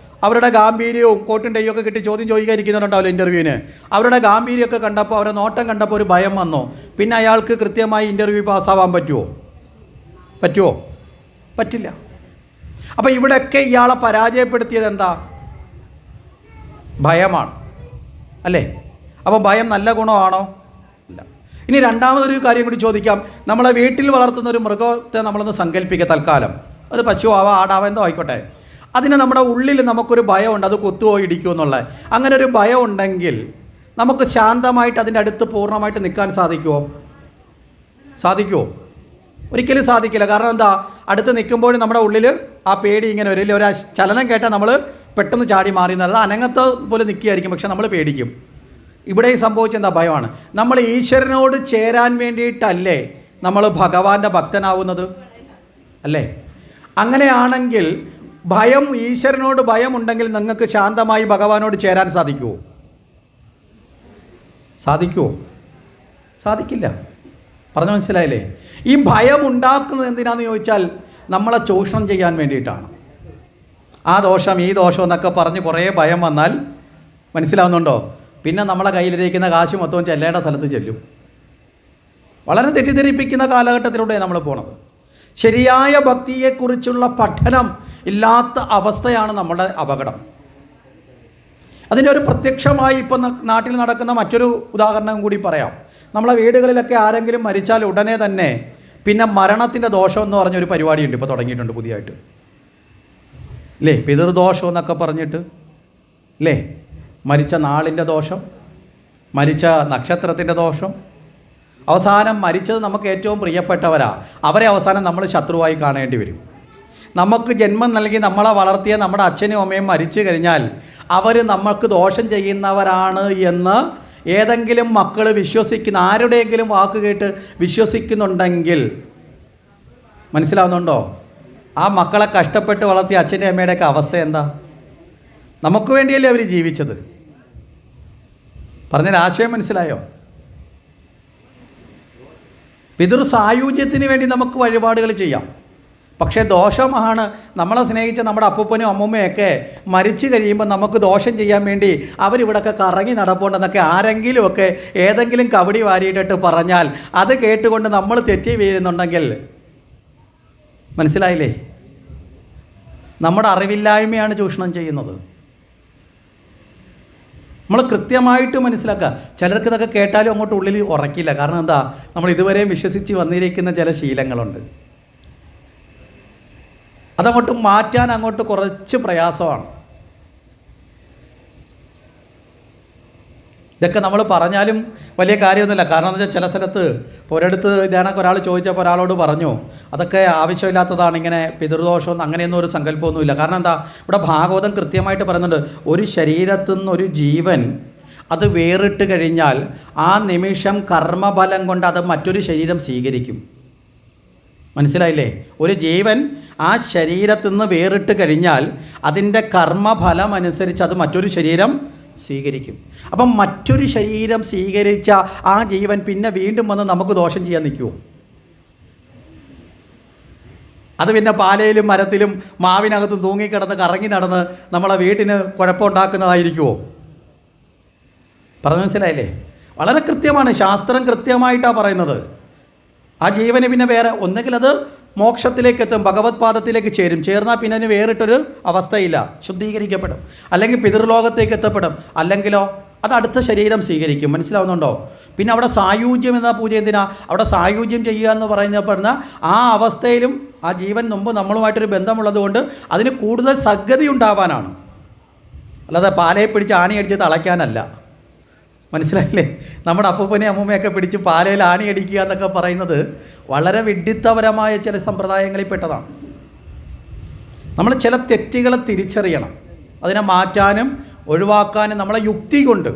അവരുടെ ഗാംഭീര്യവും കോട്ടും ടൈയൊക്കെ കിട്ടി ചോദ്യം ചോദിക്കാതിരിക്കുന്നുണ്ടാവില്ല ഇൻ്റർവ്യൂവിന്. അവരുടെ ഗാംഭീര്യമൊക്കെ കണ്ടപ്പോൾ, അവരുടെ നോട്ടം കണ്ടപ്പോൾ ഒരു ഭയം വന്നു. പിന്നെ അയാൾക്ക് കൃത്യമായി ഇൻ്റർവ്യൂ പാസ്സാവാൻ പറ്റുമോ? പറ്റില്ല. അപ്പോൾ ഇവിടെയൊക്കെ ഇയാളെ പരാജയപ്പെടുത്തിയത് എന്താ? ഭയമാണ്, അല്ലേ? അപ്പോൾ ഭയം നല്ല ഗുണമാണോ? ഇല്ല. ഇനി രണ്ടാമതൊരു കാര്യം കൂടി ചോദിക്കാം. നമ്മളെ വീട്ടിൽ വളർത്തുന്ന ഒരു മൃഗത്തെ നമ്മളൊന്ന് സങ്കല്പിക്കുക തൽക്കാലം. അത് പശു ആവാം, ആടാവാം, എന്തോ ആയിക്കോട്ടെ. അതിന് നമ്മുടെ ഉള്ളിൽ നമുക്കൊരു ഭയമുണ്ട്, അത് കൊത്തുവോ ഇടിക്കുമോ എന്നുള്ള. അങ്ങനെ ഒരു ഭയം ഉണ്ടെങ്കിൽ നമുക്ക് ശാന്തമായിട്ട് അതിൻ്റെ അടുത്ത് പൂർണ്ണമായിട്ട് നിൽക്കാൻ സാധിക്കുമോ? ഒരിക്കലും സാധിക്കില്ല. കാരണം എന്താ? അടുത്ത് നിൽക്കുമ്പോഴും നമ്മുടെ ഉള്ളിൽ ആ പേടി ഇങ്ങനെ വരില്ല. ഒരു ചലനം കേട്ടാൽ നമ്മൾ പെട്ടെന്ന് ചാടി മാറി. അത് അനങ്ങത്തെ പോലെ നിൽക്കുകയായിരിക്കും, പക്ഷെ നമ്മൾ പേടിക്കും. ഇവിടെ ഈ സംഭവിച്ചെന്താ? ഭയമാണ്. നമ്മൾ ഈശ്വരനോട് ചേരാൻ വേണ്ടിയിട്ടല്ലേ നമ്മൾ ഭഗവാന്റെ ഭക്തനാവുന്നത്, അല്ലേ? അങ്ങനെയാണെങ്കിൽ ഭയം, ഈശ്വരനോട് ഭയമുണ്ടെങ്കിൽ നിങ്ങൾക്ക് ശാന്തമായി ഭഗവാനോട് ചേരാൻ സാധിക്കുമോ? സാധിക്കില്ല. പറഞ്ഞു മനസ്സിലായില്ലേ? ഈ ഭയം ഉണ്ടാക്കുന്നത് എന്തിനാന്ന് ചോദിച്ചാൽ നമ്മളെ ചൂഷണം ചെയ്യാൻ വേണ്ടിയിട്ടാണ്. ആ ദോഷം ഈ ദോഷം എന്നൊക്കെ പറഞ്ഞ് കുറേ ഭയം വന്നാൽ, മനസ്സിലാവുന്നുണ്ടോ, പിന്നെ നമ്മളെ കയ്യിലിരിക്കുന്ന കാശ് മൊത്തവും ചെല്ലേണ്ട സ്ഥലത്ത് ചെല്ലും. വളരെ തെറ്റിദ്ധരിപ്പിക്കുന്ന കാലഘട്ടത്തിലൂടെ നമ്മൾ പോണത്. ശരിയായ ഭക്തിയെക്കുറിച്ചുള്ള പഠനം ഇല്ലാത്ത അവസ്ഥയാണ് നമ്മുടെ അപകടം. അതിൻ്റെ ഒരു പ്രത്യക്ഷമായി ഇപ്പം നാട്ടിൽ നടക്കുന്ന മറ്റൊരു ഉദാഹരണം കൂടി പറയാം. നമ്മളെ വീടുകളിലൊക്കെ ആരെങ്കിലും മരിച്ചാൽ ഉടനെ തന്നെ പിന്നെ മരണത്തിൻ്റെ ദോഷം എന്ന് പറഞ്ഞൊരു പരിപാടിയുണ്ട്, ഇപ്പോൾ തുടങ്ങിയിട്ടുണ്ട് പുതിയതായിട്ട്, അല്ലേ? പിതൃദോഷം എന്നൊക്കെ പറഞ്ഞിട്ട്, അല്ലേ? മരിച്ച നാളിൻ്റെ ദോഷം, മരിച്ച നക്ഷത്രത്തിൻ്റെ ദോഷം. അവസാനം മരിച്ചത് നമുക്ക് ഏറ്റവും പ്രിയപ്പെട്ടവരാ, അവരെ അവസാനം നമ്മൾ ശത്രുവായി കാണേണ്ടി വരും. നമുക്ക് ജന്മം നൽകി നമ്മളെ വളർത്തിയ നമ്മുടെ അച്ഛനും അമ്മയും മരിച്ചു കഴിഞ്ഞാൽ അവർ നമുക്ക് ദോഷം ചെയ്യുന്നവരാണ് എന്ന് ഏതെങ്കിലും മക്കൾ വിശ്വസിക്കുന്ന, ആരുടെയെങ്കിലും വാക്ക് കേട്ട് വിശ്വസിക്കുന്നുണ്ടെങ്കിൽ, മനസ്സിലാവുന്നുണ്ടോ, ആ മക്കളെ കഷ്ടപ്പെട്ട് വളർത്തിയ അച്ഛൻ്റെ അമ്മയുടെയൊക്കെ അവസ്ഥ എന്താ? നമുക്ക് വേണ്ടിയല്ലേ അവർ ജീവിച്ചത്? പറഞ്ഞൊരു ആശയം മനസ്സിലായോ? പിതൃസായുജ്യത്തിന് വേണ്ടി നമുക്ക് വഴിപാടുകൾ ചെയ്യാം. പക്ഷേ ദോഷമാണ് നമ്മളെ സ്നേഹിച്ച നമ്മുടെ അപ്പൂപ്പനും അമ്മൂമ്മയൊക്കെ മരിച്ചു കഴിയുമ്പോൾ നമുക്ക് ദോഷം ചെയ്യാൻ വേണ്ടി അവരിവിടെയൊക്കെ കറങ്ങി നടപ്പുണ്ടെന്നൊക്കെ ആരെങ്കിലുമൊക്കെ ഏതെങ്കിലും കബഡി വാരിയിട്ടിട്ട് പറഞ്ഞാൽ അത് കേട്ടുകൊണ്ട് നമ്മൾ തെറ്റി വീഴുന്നുണ്ടെങ്കിൽ, മനസ്സിലായില്ലേ, നമ്മുടെ അറിവില്ലായ്മയാണ് ചൂഷണം ചെയ്യുന്നത്. നമ്മൾ കൃത്യമായിട്ട് മനസ്സിലാക്കുക. ചിലർക്ക് ഇതൊക്കെ കേട്ടാലും അങ്ങോട്ട് ഉള്ളിൽ ഉറക്കില്ല. കാരണം എന്താ? നമ്മൾ ഇതുവരെയും വിശ്വസിച്ച് വന്നിരിക്കുന്ന ചില ശീലങ്ങളുണ്ട്. അതങ്ങോട്ട് മാറ്റാൻ അങ്ങോട്ട് കുറച്ച് പ്രയാസമാണ്. ഇതൊക്കെ നമ്മൾ പറഞ്ഞാലും വലിയ കാര്യമൊന്നുമില്ല. കാരണം എന്താ വെച്ചാൽ ചില സ്ഥലത്ത് ഇപ്പോൾ ഒരിടത്ത് ഇതാണൊക്കെ ഒരാൾ ചോദിച്ചപ്പോൾ ഒരാളോട് പറഞ്ഞു അതൊക്കെ ആവശ്യമില്ലാത്തതാണ്, ഇങ്ങനെ പിതൃദോഷം അങ്ങനെയൊന്നും ഒരു സങ്കല്പമൊന്നുമില്ല. കാരണം എന്താ? ഇവിടെ ഭാഗവതം കൃത്യമായിട്ട് പറയുന്നുണ്ട്, ഒരു ശരീരത്തിൽ നിന്നൊരു ജീവൻ അത് വേറിട്ട് കഴിഞ്ഞാൽ ആ നിമിഷം കർമ്മഫലം കൊണ്ട് അത് മറ്റൊരു ശരീരം സ്വീകരിക്കും. മനസ്സിലായില്ലേ? ഒരു ജീവൻ ആ ശരീരത്തിൽ നിന്ന് വേറിട്ട് കഴിഞ്ഞാൽ അതിൻ്റെ കർമ്മഫലം അനുസരിച്ച് അത് മറ്റൊരു ശരീരം സ്വീകരിക്കും. അപ്പം മറ്റൊരു ശരീരം സ്വീകരിച്ച ആ ജീവൻ പിന്നെ വീണ്ടും വന്ന് നമുക്ക് ദോഷം ചെയ്യാൻ നിൽക്കുമോ? അത് പിന്നെ പാലയിലും മരത്തിലും മാവിനകത്ത് തൂങ്ങിക്കിടന്ന് കറങ്ങി നടന്ന് നമ്മളെ വീട്ടിന് കുഴപ്പമുണ്ടാക്കുന്നതായിരിക്കുമോ? പറഞ്ഞു മനസ്സിലായില്ലേ? വളരെ കൃത്യമാണ്, ശാസ്ത്രം കൃത്യമായിട്ടാണ് പറയുന്നത്. ആ ജീവന് പിന്നെ വേറെ ഒന്നുകിൽ അത് മോക്ഷത്തിലേക്ക് എത്തും, ഭഗവത് പാദത്തിലേക്ക് ചേർന്നാൽ പിന്നെ അതിന് വേറിട്ടൊരു അവസ്ഥയില്ല, ശുദ്ധീകരിക്കപ്പെടും. അല്ലെങ്കിൽ പിതൃലോകത്തേക്ക് എത്തപ്പെടും. അല്ലെങ്കിലോ അത് അടുത്ത ശരീരം സ്വീകരിക്കും. മനസ്സിലാവുന്നുണ്ടോ? പിന്നെ അവിടെ സായുജ്യം എന്ന പൂജ എന്തിനാ? അവിടെ സായുജ്യം ചെയ്യുക എന്ന് പറയുന്ന ആ അവസ്ഥയിലും ആ ജീവൻ മുമ്പ് നമ്മളുമായിട്ടൊരു ബന്ധമുള്ളത് കൊണ്ട് അതിന് കൂടുതൽ സദ്ഗതി ഉണ്ടാവാനാണ്, അല്ലാതെ പാലയെ പിടിച്ച് ആണി അടിച്ച് തളയ്ക്കാനല്ല. മനസ്സിലായില്ലേ? നമ്മുടെ അപ്പൂപ്പനെയും അമ്മൂമ്മയൊക്കെ പിടിച്ച് പാലയിൽ ആണി അടിക്കുക എന്നൊക്കെ പറയുന്നത് വളരെ വിഡ്ഢിത്തപരമായ ചില സമ്പ്രദായങ്ങളിൽ പെട്ടതാണ്. നമ്മൾ ചില തെറ്റുകളെ തിരിച്ചറിയണം, അതിനെ മാറ്റാനും ഒഴിവാക്കാനും നമ്മളെ യുക്തി കൊണ്ട്.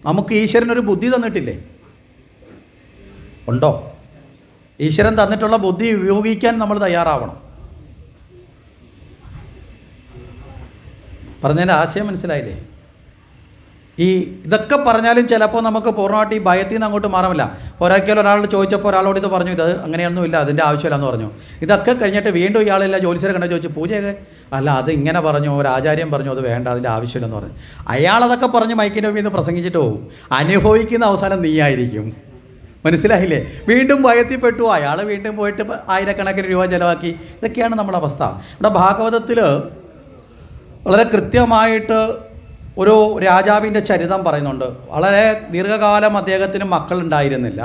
നമുക്ക് ഈശ്വരനൊരു ബുദ്ധി തന്നിട്ടില്ലേ? ഉണ്ടോ? ഈശ്വരൻ തന്നിട്ടുള്ള ബുദ്ധി ഉപയോഗിക്കാൻ നമ്മൾ തയ്യാറാവണം. പറഞ്ഞതിൻ്റെ ആശയം മനസ്സിലായില്ലേ? ഇതൊക്കെ പറഞ്ഞാലും ചിലപ്പോൾ നമുക്ക് പൂർണ്ണമായിട്ട് ഈ ഭയത്തിൽ നിന്ന് അങ്ങോട്ട് മാറാമില്ല. ഒരാൾക്കോ ഒരാളോട് ചോദിച്ചപ്പോൾ ഒരാളോട് ഇത് പറഞ്ഞു, ഇത് അങ്ങനെയൊന്നുമില്ല, അതിൻ്റെ ആവശ്യമില്ലെന്ന് പറഞ്ഞു. ഇതൊക്കെ കഴിഞ്ഞിട്ട് വീണ്ടും ഇയാളില്ല ജോലിസരെ കണ്ട ചോദിച്ചു, പൂജയൊക്കെ അല്ല അത് ഇങ്ങനെ പറഞ്ഞു, ഒരു ആചാര്യം പറഞ്ഞു, അത് വേണ്ട, അതിൻ്റെ ആവശ്യമില്ലെന്ന് പറഞ്ഞു. അയാളതൊക്കെ പറഞ്ഞ് മൈക്കിൻ്റെ മുമ്പിൽ നിന്ന് പ്രസംഗിച്ചിട്ട് പോകും. അനുഭവിക്കുന്ന അവസാനം നീയായിരിക്കും. മനസ്സിലായില്ലേ? വീണ്ടും ഭയത്തിൽപ്പെട്ടു. അയാൾ വീണ്ടും പോയിട്ട് ആയിരക്കണക്കിന് രൂപ ചിലവാക്കി. ഇതൊക്കെയാണ് നമ്മുടെ അവസ്ഥ. ഇവിടെ ഭാഗവതത്തിൽ വളരെ കൃത്യമായിട്ട് ഒരു രാജാവിൻ്റെ ചരിതം പറയുന്നുണ്ട്. വളരെ ദീർഘകാലം അദ്ദേഹത്തിന് മക്കളുണ്ടായിരുന്നില്ല.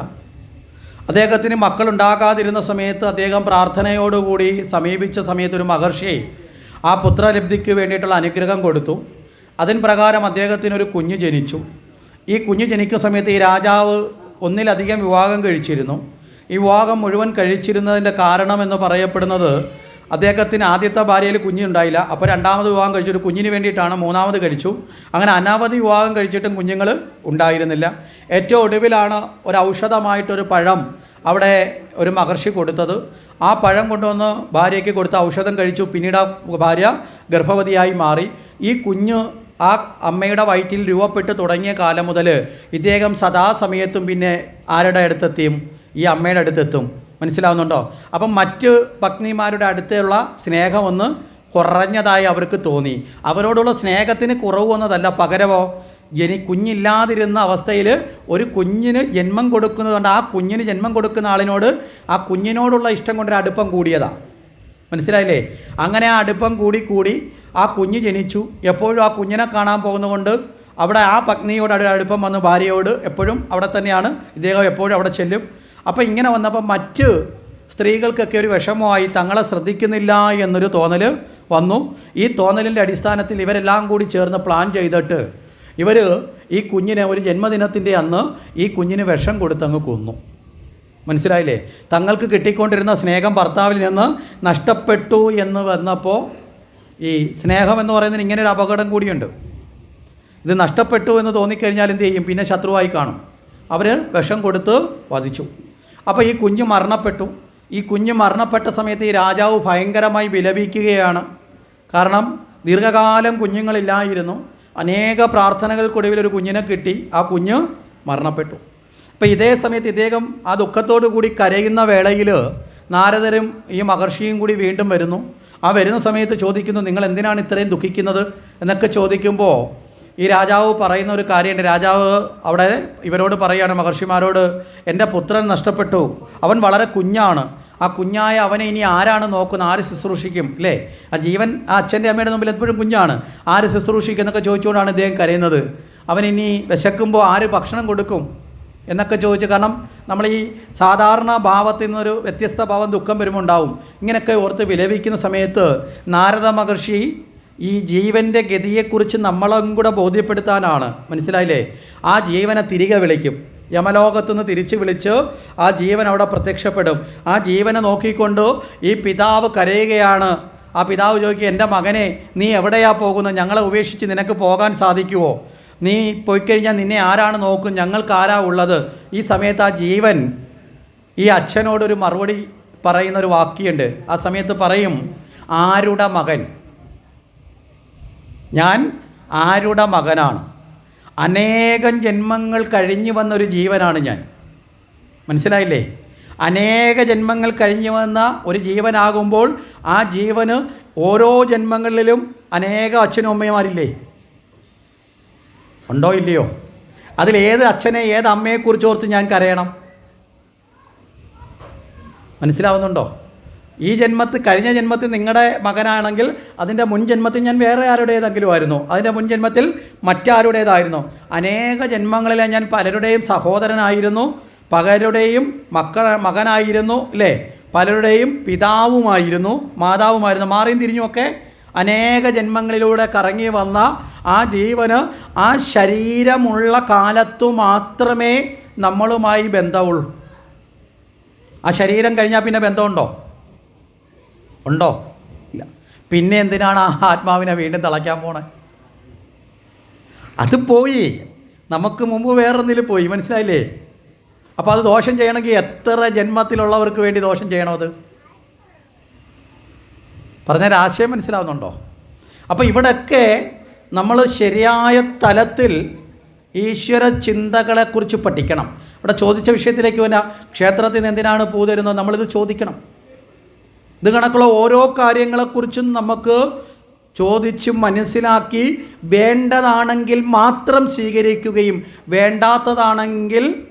അദ്ദേഹത്തിന് മക്കളുണ്ടാകാതിരുന്ന സമയത്ത് അദ്ദേഹം പ്രാർത്ഥനയോടുകൂടി സമീപിച്ച സമയത്ത് ഒരു മഹർഷി ആ പുത്രലബ്ധിക്ക് വേണ്ടിയിട്ടുള്ള അനുഗ്രഹം കൊടുത്തു. അതിൻ പ്രകാരം അദ്ദേഹത്തിനൊരു കുഞ്ഞ് ജനിച്ചു. ഈ കുഞ്ഞ് ജനിക്കുന്ന സമയത്ത് ഈ രാജാവ് ഒന്നിലധികം വിവാഹം കഴിച്ചിരുന്നു. ഈ വിവാഹം മുഴുവൻ കഴിച്ചിരുന്നതിൻ്റെ കാരണമെന്ന് പറയപ്പെടുന്നത് അദ്ദേഹത്തിന് ആദ്യത്തെ ഭാര്യയിൽ കുഞ്ഞുണ്ടായില്ല. അപ്പോൾ രണ്ടാമത് വിവാഹം കഴിച്ചൊരു കുഞ്ഞിന് വേണ്ടിയിട്ടാണ് മൂന്നാമത് കഴിച്ചു. അങ്ങനെ അനവധി വിവാഹം കഴിച്ചിട്ടും കുഞ്ഞുങ്ങൾ ഉണ്ടായിരുന്നില്ല. ഏറ്റവും ഒടുവിലാണ് ഒരു ഔഷധമായിട്ടൊരു പഴം അവിടെ ഒരു മഹർഷി കൊടുത്തത്. ആ പഴം കൊണ്ടുവന്ന് ഭാര്യയ്ക്ക് കൊടുത്ത ഔഷധം കഴിച്ചു. പിന്നീട് ആ ഭാര്യ ഗർഭവതിയായി മാറി. ഈ കുഞ്ഞ് ആ അമ്മയുടെ വയറ്റിൽ രൂപപ്പെട്ട് തുടങ്ങിയ കാലം മുതൽ ഇദ്ദേഹം സദാസമയത്തും പിന്നെ ആരുടെ അടുത്തെത്തിയും? ഈ അമ്മയുടെ അടുത്തെത്തും. മനസ്സിലാവുന്നുണ്ടോ? അപ്പം മറ്റ് പത്നിമാരുടെ അടുത്തുള്ള സ്നേഹമൊന്ന് കുറഞ്ഞതായി അവർക്ക് തോന്നി. അവരോടുള്ള സ്നേഹത്തിന് കുറവ് വന്നതല്ല, പകരമോ കുഞ്ഞില്ലാതിരുന്ന അവസ്ഥയിൽ ഒരു കുഞ്ഞിന് ജന്മം കൊടുക്കുന്നതുകൊണ്ട് ആ കുഞ്ഞിന് ജന്മം കൊടുക്കുന്ന ആളിനോട് ആ കുഞ്ഞിനോടുള്ള ഇഷ്ടം കൊണ്ടൊരു അടുപ്പം കൂടിയതാണ്. മനസ്സിലായില്ലേ? അങ്ങനെ ആ അടുപ്പം കൂടി ആ കുഞ്ഞ് ജനിച്ചു. എപ്പോഴും ആ കുഞ്ഞിനെ കാണാൻ പോകുന്നതുകൊണ്ട് അവിടെ ആ പത്നിയോട് അടുപ്പം വന്ന് ഭാര്യയോട് എപ്പോഴും അവിടെ തന്നെയാണ്. ഇദ്ദേഹം എപ്പോഴും അവിടെ ചെല്ലും. അപ്പോൾ ഇങ്ങനെ വന്നപ്പോൾ മറ്റ് സ്ത്രീകൾക്കൊക്കെ ഒരു വിഷമമായി, തങ്ങളെ ശ്രദ്ധിക്കുന്നില്ല എന്നൊരു തോന്നൽ വന്നു. ഈ തോന്നലിൻ്റെ അടിസ്ഥാനത്തിൽ ഇവരെല്ലാം കൂടി ചേർന്ന് പ്ലാൻ ചെയ്തിട്ട് ഇവർ ഈ കുഞ്ഞിനെ ഒരു ജന്മദിനത്തിൻ്റെ അന്ന് ഈ കുഞ്ഞിന് വിഷം കൊടുത്തങ്ങ് കൊന്നു. മനസ്സിലായില്ലേ? തങ്ങൾക്ക് കിട്ടിക്കൊണ്ടിരുന്ന സ്നേഹം ഭർത്താവിൽ നിന്ന് നഷ്ടപ്പെട്ടു എന്ന് വന്നപ്പോൾ ഈ സ്നേഹം എന്ന് പറയുന്നതിന് ഇങ്ങനെ ഒരു അപകടം കൂടിയുണ്ട്. ഇത് നഷ്ടപ്പെട്ടു എന്ന് തോന്നിക്കഴിഞ്ഞാൽ എന്ത് ചെയ്യും? പിന്നെ ശത്രുവായി കാണും. അവർ വിഷം കൊടുത്ത് വധിച്ചു. അപ്പോൾ ഈ കുഞ്ഞ് മരണപ്പെട്ടു. ഈ കുഞ്ഞ് മരണപ്പെട്ട സമയത്ത് ഈ രാജാവ് ഭയങ്കരമായി വിലപിക്കുകയാണ്. കാരണം ദീർഘകാലം കുഞ്ഞുങ്ങളില്ലായിരുന്നു. അനേക പ്രാർത്ഥനകൾക്കൊടുവിൽ ഒരു കുഞ്ഞിനെ കിട്ടി. ആ കുഞ്ഞ് മരണപ്പെട്ടു. അപ്പോൾ ഇതേ സമയത്ത് ഇദ്ദേഹം ആ ദുഃഖത്തോടു കൂടി കരയുന്ന വേളയിൽ നാരദരും ഈ മഹർഷിയും കൂടി വീണ്ടും വരുന്നു. ആ വരുന്ന സമയത്ത് ചോദിക്കുന്നു, നിങ്ങൾ എന്തിനാണ് ഇത്രയും ദുഃഖിക്കുന്നത് എന്നൊക്കെ ചോദിക്കുമ്പോൾ ഈ രാജാവ് പറയുന്ന ഒരു കാര്യമുണ്ട്. രാജാവ് അവിടെ ഇവരോട് പറയുകയാണ്, മഹർഷിമാരോട്, എൻ്റെ പുത്രൻ നഷ്ടപ്പെട്ടു, അവൻ വളരെ കുഞ്ഞാണ്. ആ കുഞ്ഞായ അവനെ ഇനി ആരാണ് നോക്കുന്നത്? ആര് ശുശ്രൂഷിക്കും? അല്ലേ? ആ ജീവൻ ആ അച്ഛൻ്റെ അമ്മയുടെ മുമ്പിൽ എപ്പോഴും കുഞ്ഞാണ്. ആര് ശുശ്രൂഷിക്കും എന്നൊക്കെ ചോദിച്ചുകൊണ്ടാണ് ഇദ്ദേഹം കരയുന്നത്. അവൻ ഇനി വിശക്കുമ്പോൾ ആര് ഭക്ഷണം കൊടുക്കും എന്നൊക്കെ ചോദിച്ചു. കാരണം നമ്മൾ ഈ സാധാരണ ഭാവത്തിൽ നിന്നൊരു വ്യത്യസ്ത ഭാവം ദുഃഖം വരുമ്പോൾ ഉണ്ടാവും. ഇങ്ങനെയൊക്കെ ഓർത്ത് വിലപിക്കുന്ന സമയത്ത് നാരദ മഹർഷി ഈ ജീവൻ്റെ ഗതിയെക്കുറിച്ച് നമ്മളും കൂടെ ബോധ്യപ്പെടുത്താനാണ്. മനസ്സിലായില്ലേ? ആ ജീവനെ തിരികെ വിളിക്കും. യമലോകത്തുനിന്ന് തിരിച്ച് വിളിച്ച് ആ ജീവൻ അവിടെ പ്രത്യക്ഷപ്പെടും. ആ ജീവനെ നോക്കിക്കൊണ്ട് ഈ പിതാവ് കരയുകയാണ്. ആ പിതാവ് ചോദിക്കുക, എൻ്റെ മകനെ നീ എവിടെയാ പോകുന്നത്? ഞങ്ങളെ ഉപേക്ഷിച്ച് നിനക്ക് പോകാൻ സാധിക്കുമോ? നീ പോയിക്കഴിഞ്ഞാൽ നിന്നെ ആരാണ് നോക്കും? ഞങ്ങൾക്ക് ആരാ ഉള്ളത്? ഈ സമയത്ത് ആ ജീവൻ ഈ അച്ഛനോടൊരു മറുപടി പറയുന്നൊരു വാക്യമുണ്ട്. ആ സമയത്ത് പറയും, ആരുടെ മകൻ? ഞാൻ ആരുടെ മകനാണ്? അനേകം ജന്മങ്ങൾ കഴിഞ്ഞു വന്നൊരു ജീവനാണ് ഞാൻ. മനസ്സിലായില്ലേ? അനേക ജന്മങ്ങൾ കഴിഞ്ഞു വന്ന ഒരു ജീവനാകുമ്പോൾ ആ ജീവന് ഓരോ ജന്മങ്ങളിലും അനേക അച്ഛനും അമ്മമാരില്ലേ? ഉണ്ടോ ഇല്ലയോ? അതിലേത് അച്ഛനെ ഏത് അമ്മയെക്കുറിച്ച് ഓർത്ത് ഞാൻ കരയണം? മനസ്സിലാവുന്നുണ്ടോ? ഈ ജന്മത്തിൽ, കഴിഞ്ഞ ജന്മത്തിൽ നിങ്ങളുടെ മകനാണെങ്കിൽ അതിൻ്റെ മുൻ ജന്മത്തിൽ ഞാൻ വേറെ ആരുടേതെങ്കിലും ആയിരുന്നു, അതിൻ്റെ മുൻ ജന്മത്തിൽ മറ്റാരുടേതായിരുന്നു. അനേക ജന്മങ്ങളിലെ ഞാൻ പലരുടെയും സഹോദരനായിരുന്നു, പലരുടെയും മകനായിരുന്നു, അല്ലേ? പലരുടെയും പിതാവുമായിരുന്നു, മാതാവുമായിരുന്നു. മാറിയും തിരിഞ്ഞുമൊക്കെ അനേക ജന്മങ്ങളിലൂടെ കറങ്ങി വന്ന ആ ജീവന് ആ ശരീരമുള്ള കാലത്തു മാത്രമേ നമ്മളുമായി ബന്ധമുള്ളൂ. ആ ശരീരം കഴിഞ്ഞാൽ പിന്നെ ബന്ധമുണ്ടോ? ഉണ്ടോ? ഇല്ല. പിന്നെ എന്തിനാണ് ആ ആത്മാവിനെ വീണ്ടും തളയ്ക്കാൻ പോണേ? അത് പോയി, നമുക്ക് മുമ്പ് വേറൊന്നിൽ പോയി, മനസ്സിലായില്ലേ? അപ്പോൾ അത് ദോഷം ചെയ്യണമെങ്കിൽ എത്ര ജന്മത്തിലുള്ളവർക്ക് വേണ്ടി ദോഷം ചെയ്യണം? അത് പറഞ്ഞ ആശയം മനസ്സിലാവുന്നുണ്ടോ? അപ്പോൾ ഇവിടെയൊക്കെ നമ്മൾ ശരിയായ തലത്തിൽ ഈശ്വര ചിന്തകളെക്കുറിച്ച് പഠിക്കണം. ഇവിടെ ചോദിച്ച വിഷയത്തിലേക്ക് വന്നാൽ ക്ഷേത്രത്തിൽ നിന്ന് എന്തിനാണ് പൂ തരുന്നത്, നമ്മളിത് ചോദിക്കണം. ഇത് കണക്കുള്ള ഓരോ കാര്യങ്ങളെക്കുറിച്ചും നമുക്ക് ചോദിച്ച് മനസ്സിലാക്കി വേണ്ടതാണെങ്കിൽ മാത്രം സ്വീകരിക്കുകയും വേണ്ടാത്തതാണെങ്കിൽ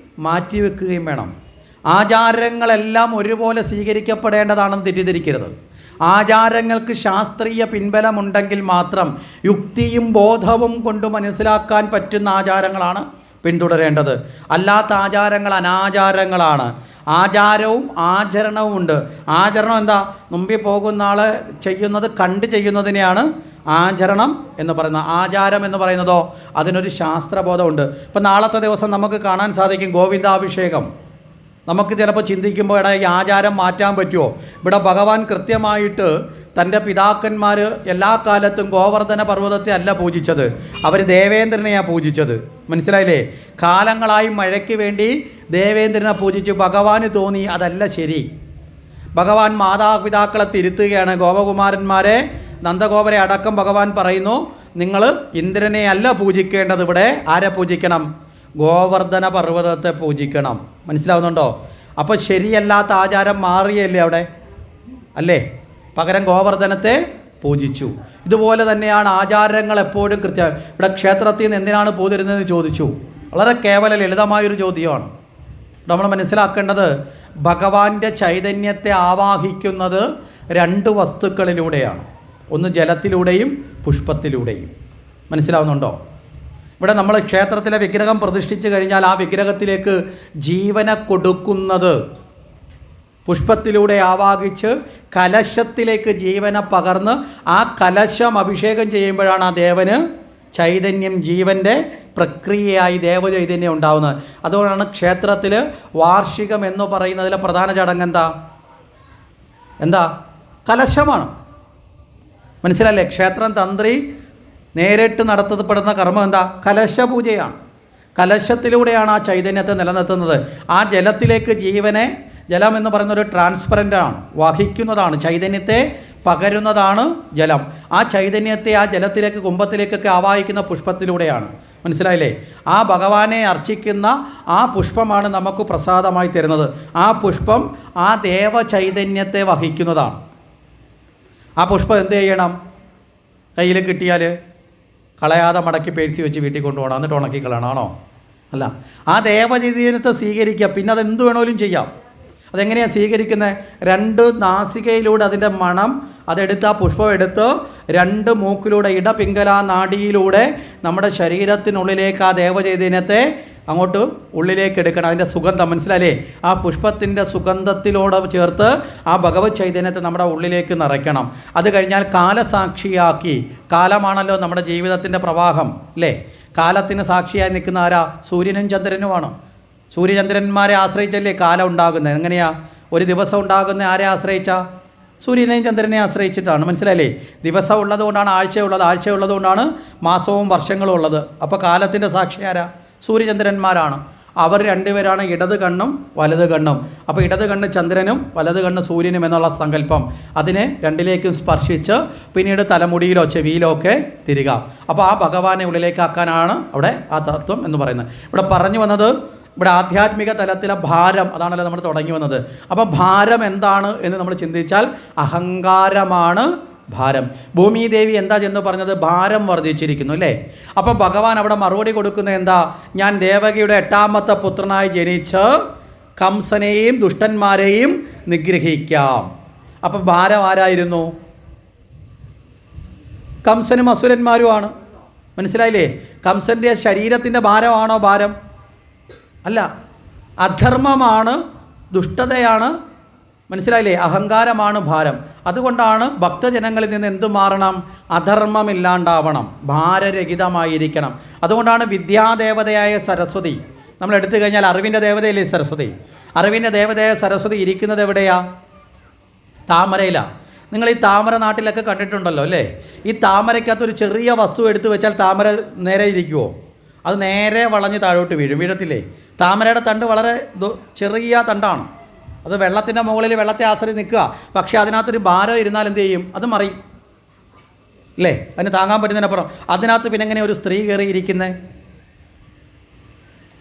മാറ്റിവെക്കുകയും വേണം. ആചാരങ്ങളെല്ലാം ഒരുപോലെ സ്വീകരിക്കപ്പെടേണ്ടതാണെന്ന് തെറ്റിദ്ധരിക്കരുത്. ആചാരങ്ങൾക്ക് ശാസ്ത്രീയ പിൻബലമുണ്ടെങ്കിൽ മാത്രം യുക്തിയും ബോധവും കൊണ്ട് മനസ്സിലാക്കാൻ പറ്റുന്ന ആചാരങ്ങളാണ് പിന്തുടരേണ്ടത്. അല്ലാത്ത ആചാരങ്ങൾ അനാചാരങ്ങളാണ്. ആചാരവും ആചരണവും ഉണ്ട്. ആചരണം എന്താ? മുമ്പിൽ പോകുന്ന ആളെ ചെയ്യുന്നത് കണ്ട് ചെയ്യുന്നതിനെയാണ് ആചരണം എന്ന് പറയുന്നത്. ആചാരം എന്ന് പറയുന്നതോ അതിനൊരു ശാസ്ത്രബോധമുണ്ട്. ഇപ്പം നാളത്തെ ദിവസം നമുക്ക് കാണാൻ സാധിക്കും ഗോവിന്ദാഭിഷേകം. നമുക്ക് ചിലപ്പോൾ ചിന്തിക്കുമ്പോൾ എടാ ഈ ആചാരം മാറ്റാൻ പറ്റുമോ? ഇവിടെ ഭഗവാൻ കൃത്യമായിട്ട് തൻ്റെ പിതാക്കന്മാർ എല്ലാ കാലത്തും ഗോവർദ്ധന പർവ്വതത്തെ അല്ല പൂജിച്ചത്, അവർ ദേവേന്ദ്രനെയാണ് പൂജിച്ചത്. മനസ്സിലായില്ലേ? കാലങ്ങളായി മഴയ്ക്ക് വേണ്ടി ദേവേന്ദ്രനെ പൂജിച്ചു. ഭഗവാന് തോന്നി അതല്ല ശരി. ഭഗവാൻ മാതാപിതാക്കളെ തിരുത്തുകയാണ്. ഗോപകുമാരന്മാരെ, നന്ദഗോപരെ അടക്കം ഭഗവാൻ പറയുന്നു, നിങ്ങൾ ഇന്ദ്രനെ അല്ല പൂജിക്കേണ്ടത്, ഇവിടെ ആരെ പൂജിക്കണം? ഗോവർദ്ധന പർവ്വതത്തെ പൂജിക്കണം. മനസ്സിലാവുന്നുണ്ടോ? അപ്പോൾ ശരിയല്ലാത്ത ആചാരം മാറിയല്ലേ അവിടെ, അല്ലേ? പകരം ഗോവർദ്ധനത്തെ പൂജിച്ചു. ഇതുപോലെ തന്നെയാണ് ആചാരങ്ങൾ എപ്പോഴും കൃത്യം. ഇവിടെ ക്ഷേത്രത്തിൽ നിന്ന് എന്തിനാണ് പൂ തരുന്നതെന്ന് ചോദിച്ചു. വളരെ കേവല ലളിതമായൊരു ചോദ്യമാണ്. നമ്മൾ മനസ്സിലാക്കേണ്ടത് ഭഗവാന്റെ ചൈതന്യത്തെ ആവാഹിക്കുന്നത് രണ്ട് വസ്തുക്കളിലൂടെയാണ്. ഒന്ന് ജലത്തിലൂടെയും പുഷ്പത്തിലൂടെയും. മനസ്സിലാവുന്നുണ്ടോ? ഇവിടെ നമ്മൾ ക്ഷേത്രത്തിലെ വിഗ്രഹം പ്രതിഷ്ഠിച്ചു കഴിഞ്ഞാൽ ആ വിഗ്രഹത്തിലേക്ക് ജീവനെ കൊടുക്കുന്നത് പുഷ്പത്തിലൂടെ ആവാഹിച്ച് കലശത്തിലേക്ക് ജീവനെ പകർന്ന് ആ കലശം അഭിഷേകം ചെയ്യുമ്പോഴാണ് ആ ദേവന് ചൈതന്യം, ജീവൻ്റെ പ്രക്രിയയായി ദേവചൈതന്യം ഉണ്ടാവുന്നത്. അതുകൊണ്ടാണ് ക്ഷേത്രത്തിൽ വാർഷികം എന്ന് പറയുന്നതിലെ പ്രധാന ചടങ്ങ് എന്താ? കലശമാണ്. മനസ്സിലല്ലേ? ക്ഷേത്രം തന്ത്രി നേരിട്ട് നടത്തപ്പെടുന്ന കർമ്മം എന്താ? കലശപൂജയാണ്. കലശത്തിലൂടെയാണ് ആ ചൈതന്യത്തെ നിലനിർത്തുന്നത്. ആ ജലത്തിലേക്ക് ജീവനെ, ജലം എന്ന് പറയുന്നൊരു ട്രാൻസ്പെറൻ്റാണ്, വഹിക്കുന്നതാണ്, ചൈതന്യത്തെ പകരുന്നതാണ് ജലം. ആ ചൈതന്യത്തെ ആ ജലത്തിലേക്ക്, കുംഭത്തിലേക്കൊക്കെ ആവാഹിക്കുന്ന പുഷ്പത്തിലൂടെയാണ്. മനസ്സിലായില്ലേ? ആ ഭഗവാനെ അർച്ചിക്കുന്ന ആ പുഷ്പമാണ് നമുക്ക് പ്രസാദമായി തരുന്നത്. ആ പുഷ്പം ആ ദേവ ചൈതന്യത്തെ വഹിക്കുന്നതാണ്. ആ പുഷ്പം എന്ത് ചെയ്യണം? കയ്യിൽ കിട്ടിയാൽ കളയാതെ മടക്കി പേഴ്സി വെച്ച് വീട്ടിൽ കൊണ്ടുപോകണം, എന്നിട്ട് ഉണക്കി കളയണമാണോ? അല്ല. ആ ദേവചൈതന്യത്തെ സ്വീകരിക്കുക. പിന്നെ അതെന്ത് വേണമെങ്കിലും ചെയ്യാം. അതെങ്ങനെയാണ് സ്വീകരിക്കുന്നത്? രണ്ട് നാസികയിലൂടെ അതിൻ്റെ മണം അതെടുത്ത്, ആ പുഷ്പം എടുത്ത് രണ്ട് മൂക്കിലൂടെ, ഇടപിംഗല നാഡിയിലൂടെ നമ്മുടെ ശരീരത്തിനുള്ളിലേക്ക് ആ ദേവചൈതന്യത്തെ അങ്ങോട്ട് ഉള്ളിലേക്ക് എടുക്കണം. അതിൻ്റെ സുഗന്ധം, മനസ്സിലായില്ലേ? ആ പുഷ്പത്തിൻ്റെ സുഗന്ധത്തിലൂടെ ചേർത്ത് ആ ഭഗവത് ചൈതന്യത്തെ നമ്മുടെ ഉള്ളിലേക്ക് നിറയ്ക്കണം. അത് കഴിഞ്ഞാൽ കാലസാക്ഷിയാക്കി, കാലമാണല്ലോ നമ്മുടെ ജീവിതത്തിൻ്റെ പ്രവാഹം, അല്ലേ? കാലത്തിന് സാക്ഷിയായി നിൽക്കുന്ന ആരാ? സൂര്യനും ചന്ദ്രനുമാണ്. സൂര്യചന്ദ്രന്മാരെ ആശ്രയിച്ചല്ലേ കാലം ഉണ്ടാകുന്നത്. എങ്ങനെയാണ് ഒരു ദിവസം ഉണ്ടാകുന്നത്? ആരെ ആശ്രയിച്ചാ? സൂര്യനെയും ചന്ദ്രനെയും ആശ്രയിച്ചിട്ടാണ്. മനസ്സിലായില്ലേ? ദിവസം ഉള്ളതുകൊണ്ടാണ് ആഴ്ചയുള്ളത്, ആഴ്ചയുള്ളതുകൊണ്ടാണ് മാസവും വർഷങ്ങളും ഉള്ളത്. അപ്പോൾ കാലത്തിൻ്റെ സാക്ഷി ആരാ? സൂര്യചന്ദ്രന്മാരാണ്. അവർ രണ്ടുപേരാണ് ഇടത് കണ്ണും വലത് കണ്ണും. അപ്പോൾ ഇടത് കണ്ണ് ചന്ദ്രനും വലത് കണ്ണ് സൂര്യനും എന്നുള്ള സങ്കല്പം, അതിനെ രണ്ടിലേക്കും സ്പർശിച്ച് പിന്നീട് തലമുടിയിലോ ചെവിയിലോ ഒക്കെ തിരിക. അപ്പോൾ ആ ഭഗവാനെ ഉള്ളിലേക്കാക്കാനാണ് അവിടെ ആ തത്വം എന്ന് പറയുന്നത്. ഇവിടെ പറഞ്ഞു വന്നത്, ഇവിടെ ആധ്യാത്മിക തലത്തിലെ ഭാരം, അതാണല്ലോ നമ്മൾ തുടങ്ങി വന്നത്. അപ്പോൾ ഭാരം എന്താണ് എന്ന് നമ്മൾ ചിന്തിച്ചാൽ അഹങ്കാരമാണ് ഭാരം. ഭൂമിദേവി എന്താ ചെന്ന് പറഞ്ഞത്? ഭാരം വർദ്ധിച്ചിരിക്കുന്നു, അല്ലേ? അപ്പോൾ ഭഗവാൻ അവിടെ മറുപടി കൊടുക്കുന്നത് എന്താ? ഞാൻ ദേവകിയുടെ 8ാമത്തെ പുത്രനായി ജനിച്ച് കംസനെയും ദുഷ്ടന്മാരെയും നിഗ്രഹിക്കാം. അപ്പം ഭാരം ആരായിരുന്നു? കംസനും അസുരന്മാരുമാണ്. മനസ്സിലായില്ലേ? കംസൻ്റെ ശരീരത്തിൻ്റെ ഭാരമാണോ ഭാരം? അല്ല, അധർമ്മമാണ്, ദുഷ്ടതയാണ്, മനസ്സിലായില്ലേ? അഹങ്കാരമാണ് ഭാരം. അതുകൊണ്ടാണ് ഭക്തജനങ്ങളിൽ നിന്ന് എന്തു മാറണം? അധർമ്മമില്ലാണ്ടാവണം, ഭാരരഹിതമായിരിക്കണം. അതുകൊണ്ടാണ് വിദ്യാദേവതയായ സരസ്വതി, നമ്മൾ എടുത്തു കഴിഞ്ഞാൽ അറിവിൻ്റെ ദേവതയല്ലേ സരസ്വതി. അറിവിൻ്റെ ദേവതയായ സരസ്വതി ഇരിക്കുന്നത് എവിടെയാ? താമരയിലാണ്. നിങ്ങൾ ഈ താമര നാട്ടിലൊക്കെ കണ്ടിട്ടുണ്ടല്ലോ അല്ലേ? ഈ താമരയ്ക്കകത്തൊരു ചെറിയ വസ്തു എടുത്തു വെച്ചാൽ താമര നേരെ ഇരിക്കുമോ? അത് നേരെ വളഞ്ഞ് താഴോട്ട് വീഴത്തില്ലേ? താമരയുടെ തണ്ട് വളരെ ചെറിയ തണ്ടാണ്. അത് വെള്ളത്തിൻ്റെ മുകളിൽ വെള്ളത്തെ ആശ്രയിച്ച് നിൽക്കുക. പക്ഷേ അതിനകത്തൊരു ഭാരം ഇരുന്നാൽ എന്ത് ചെയ്യും? അത് മറിയും അല്ലേ? അതിന് താങ്ങാൻ പറ്റുന്നതിനപ്പുറം. അതിനകത്ത് പിന്നെ എങ്ങനെ ഒരു സ്ത്രീ കയറിയിരിക്കുന്നത്?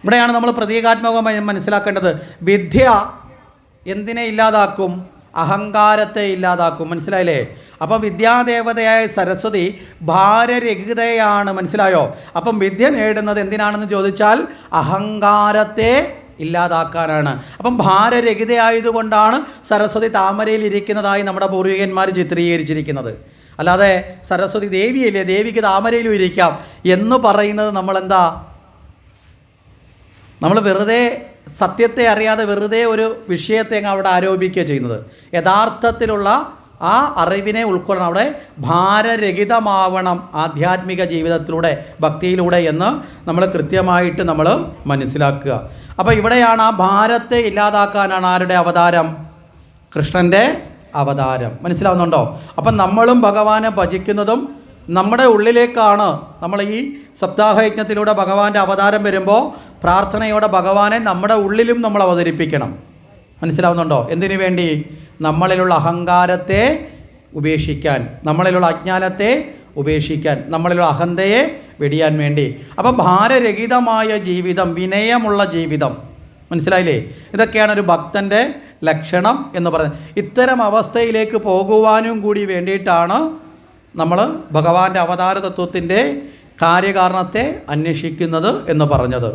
ഇവിടെയാണ് നമ്മൾ പ്രതീകാത്മകമായി മനസ്സിലാക്കേണ്ടത്. വിദ്യ എന്തിനെ ഇല്ലാതാക്കും? അഹങ്കാരത്തെ ഇല്ലാതാക്കും. മനസ്സിലായില്ലേ? അപ്പം വിദ്യാദേവതയായ സരസ്വതി ഭാരരഹിതയാണ്. മനസ്സിലായോ? അപ്പം വിദ്യ നേടുന്നത് എന്തിനാണെന്ന് ചോദിച്ചാൽ അഹങ്കാരത്തെ ഇല്ലാതാക്കാനാണ്. അപ്പം ഭാരരഹിതയായതുകൊണ്ടാണ് സരസ്വതി താമരയിൽ ഇരിക്കുന്നതായി നമ്മുടെ പൂർവികന്മാർ ചിത്രീകരിച്ചിരിക്കുന്നത്. അല്ലാതെ സരസ്വതി ദേവിയല്ലേ, ദേവിക്ക് താമരയിലും ഇരിക്കാം എന്ന് പറയുന്നത് നമ്മൾ വെറുതെ സത്യത്തെ അറിയാതെ വെറുതെ ഒരു വിഷയത്തെ അവിടെ ആരോപിക്കുക ചെയ്യുന്നത്. യഥാർത്ഥത്തിലുള്ള ആ അറിവിനെ ഉൾക്കൊള്ളണം. അവിടെ ഭാരരഹിതമാവണം ആധ്യാത്മിക ജീവിതത്തിലൂടെ, ഭക്തിയിലൂടെ എന്ന് നമ്മൾ കൃത്യമായിട്ട് നമ്മൾ മനസ്സിലാക്കുക. അപ്പോൾ ഇവിടെയാണ് ആ ഭാരത്തെ ഇല്ലാതാക്കാനാണ് ആരുടെ അവതാരം? കൃഷ്ണൻ്റെ അവതാരം. മനസ്സിലാവുന്നുണ്ടോ? അപ്പം നമ്മളും ഭഗവാനെ ഭജിക്കുന്നതും നമ്മുടെ ഉള്ളിലേക്കാണ്. നമ്മൾ ഈ സപ്താഹയജ്ഞത്തിലൂടെ ഭഗവാന്റെ അവതാരം വരുമ്പോൾ പ്രാർത്ഥനയോടെ ഭഗവാനെ നമ്മുടെ ഉള്ളിലും നമ്മൾ അവതരിപ്പിക്കണം. മനസ്സിലാവുന്നുണ്ടോ? എന്തിനു വേണ്ടി? നമ്മളിലുള്ള അഹങ്കാരത്തെ ഉപേക്ഷിക്കാൻ, നമ്മളിലുള്ള അജ്ഞാനത്തെ ഉപേക്ഷിക്കാൻ, നമ്മളിലുള്ള അഹന്തയെ വെടിയാൻ വേണ്ടി. അപ്പം ഭാരരഹിതമായ ജീവിതം, വിനയമുള്ള ജീവിതം, മനസ്സിലായില്ലേ? ഇതൊക്കെയാണ് ഒരു ഭക്തൻ്റെ ലക്ഷണം എന്ന് പറയുന്നത്. ഇത്തരം അവസ്ഥയിലേക്ക് പോകുവാനും കൂടി വേണ്ടിയിട്ടാണ് നമ്മൾ ഭഗവാന്റെ അവതാര തത്വത്തിൻ്റെ കാര്യകാരണത്തെ അന്വേഷിക്കുന്നത് എന്ന് പറഞ്ഞത്.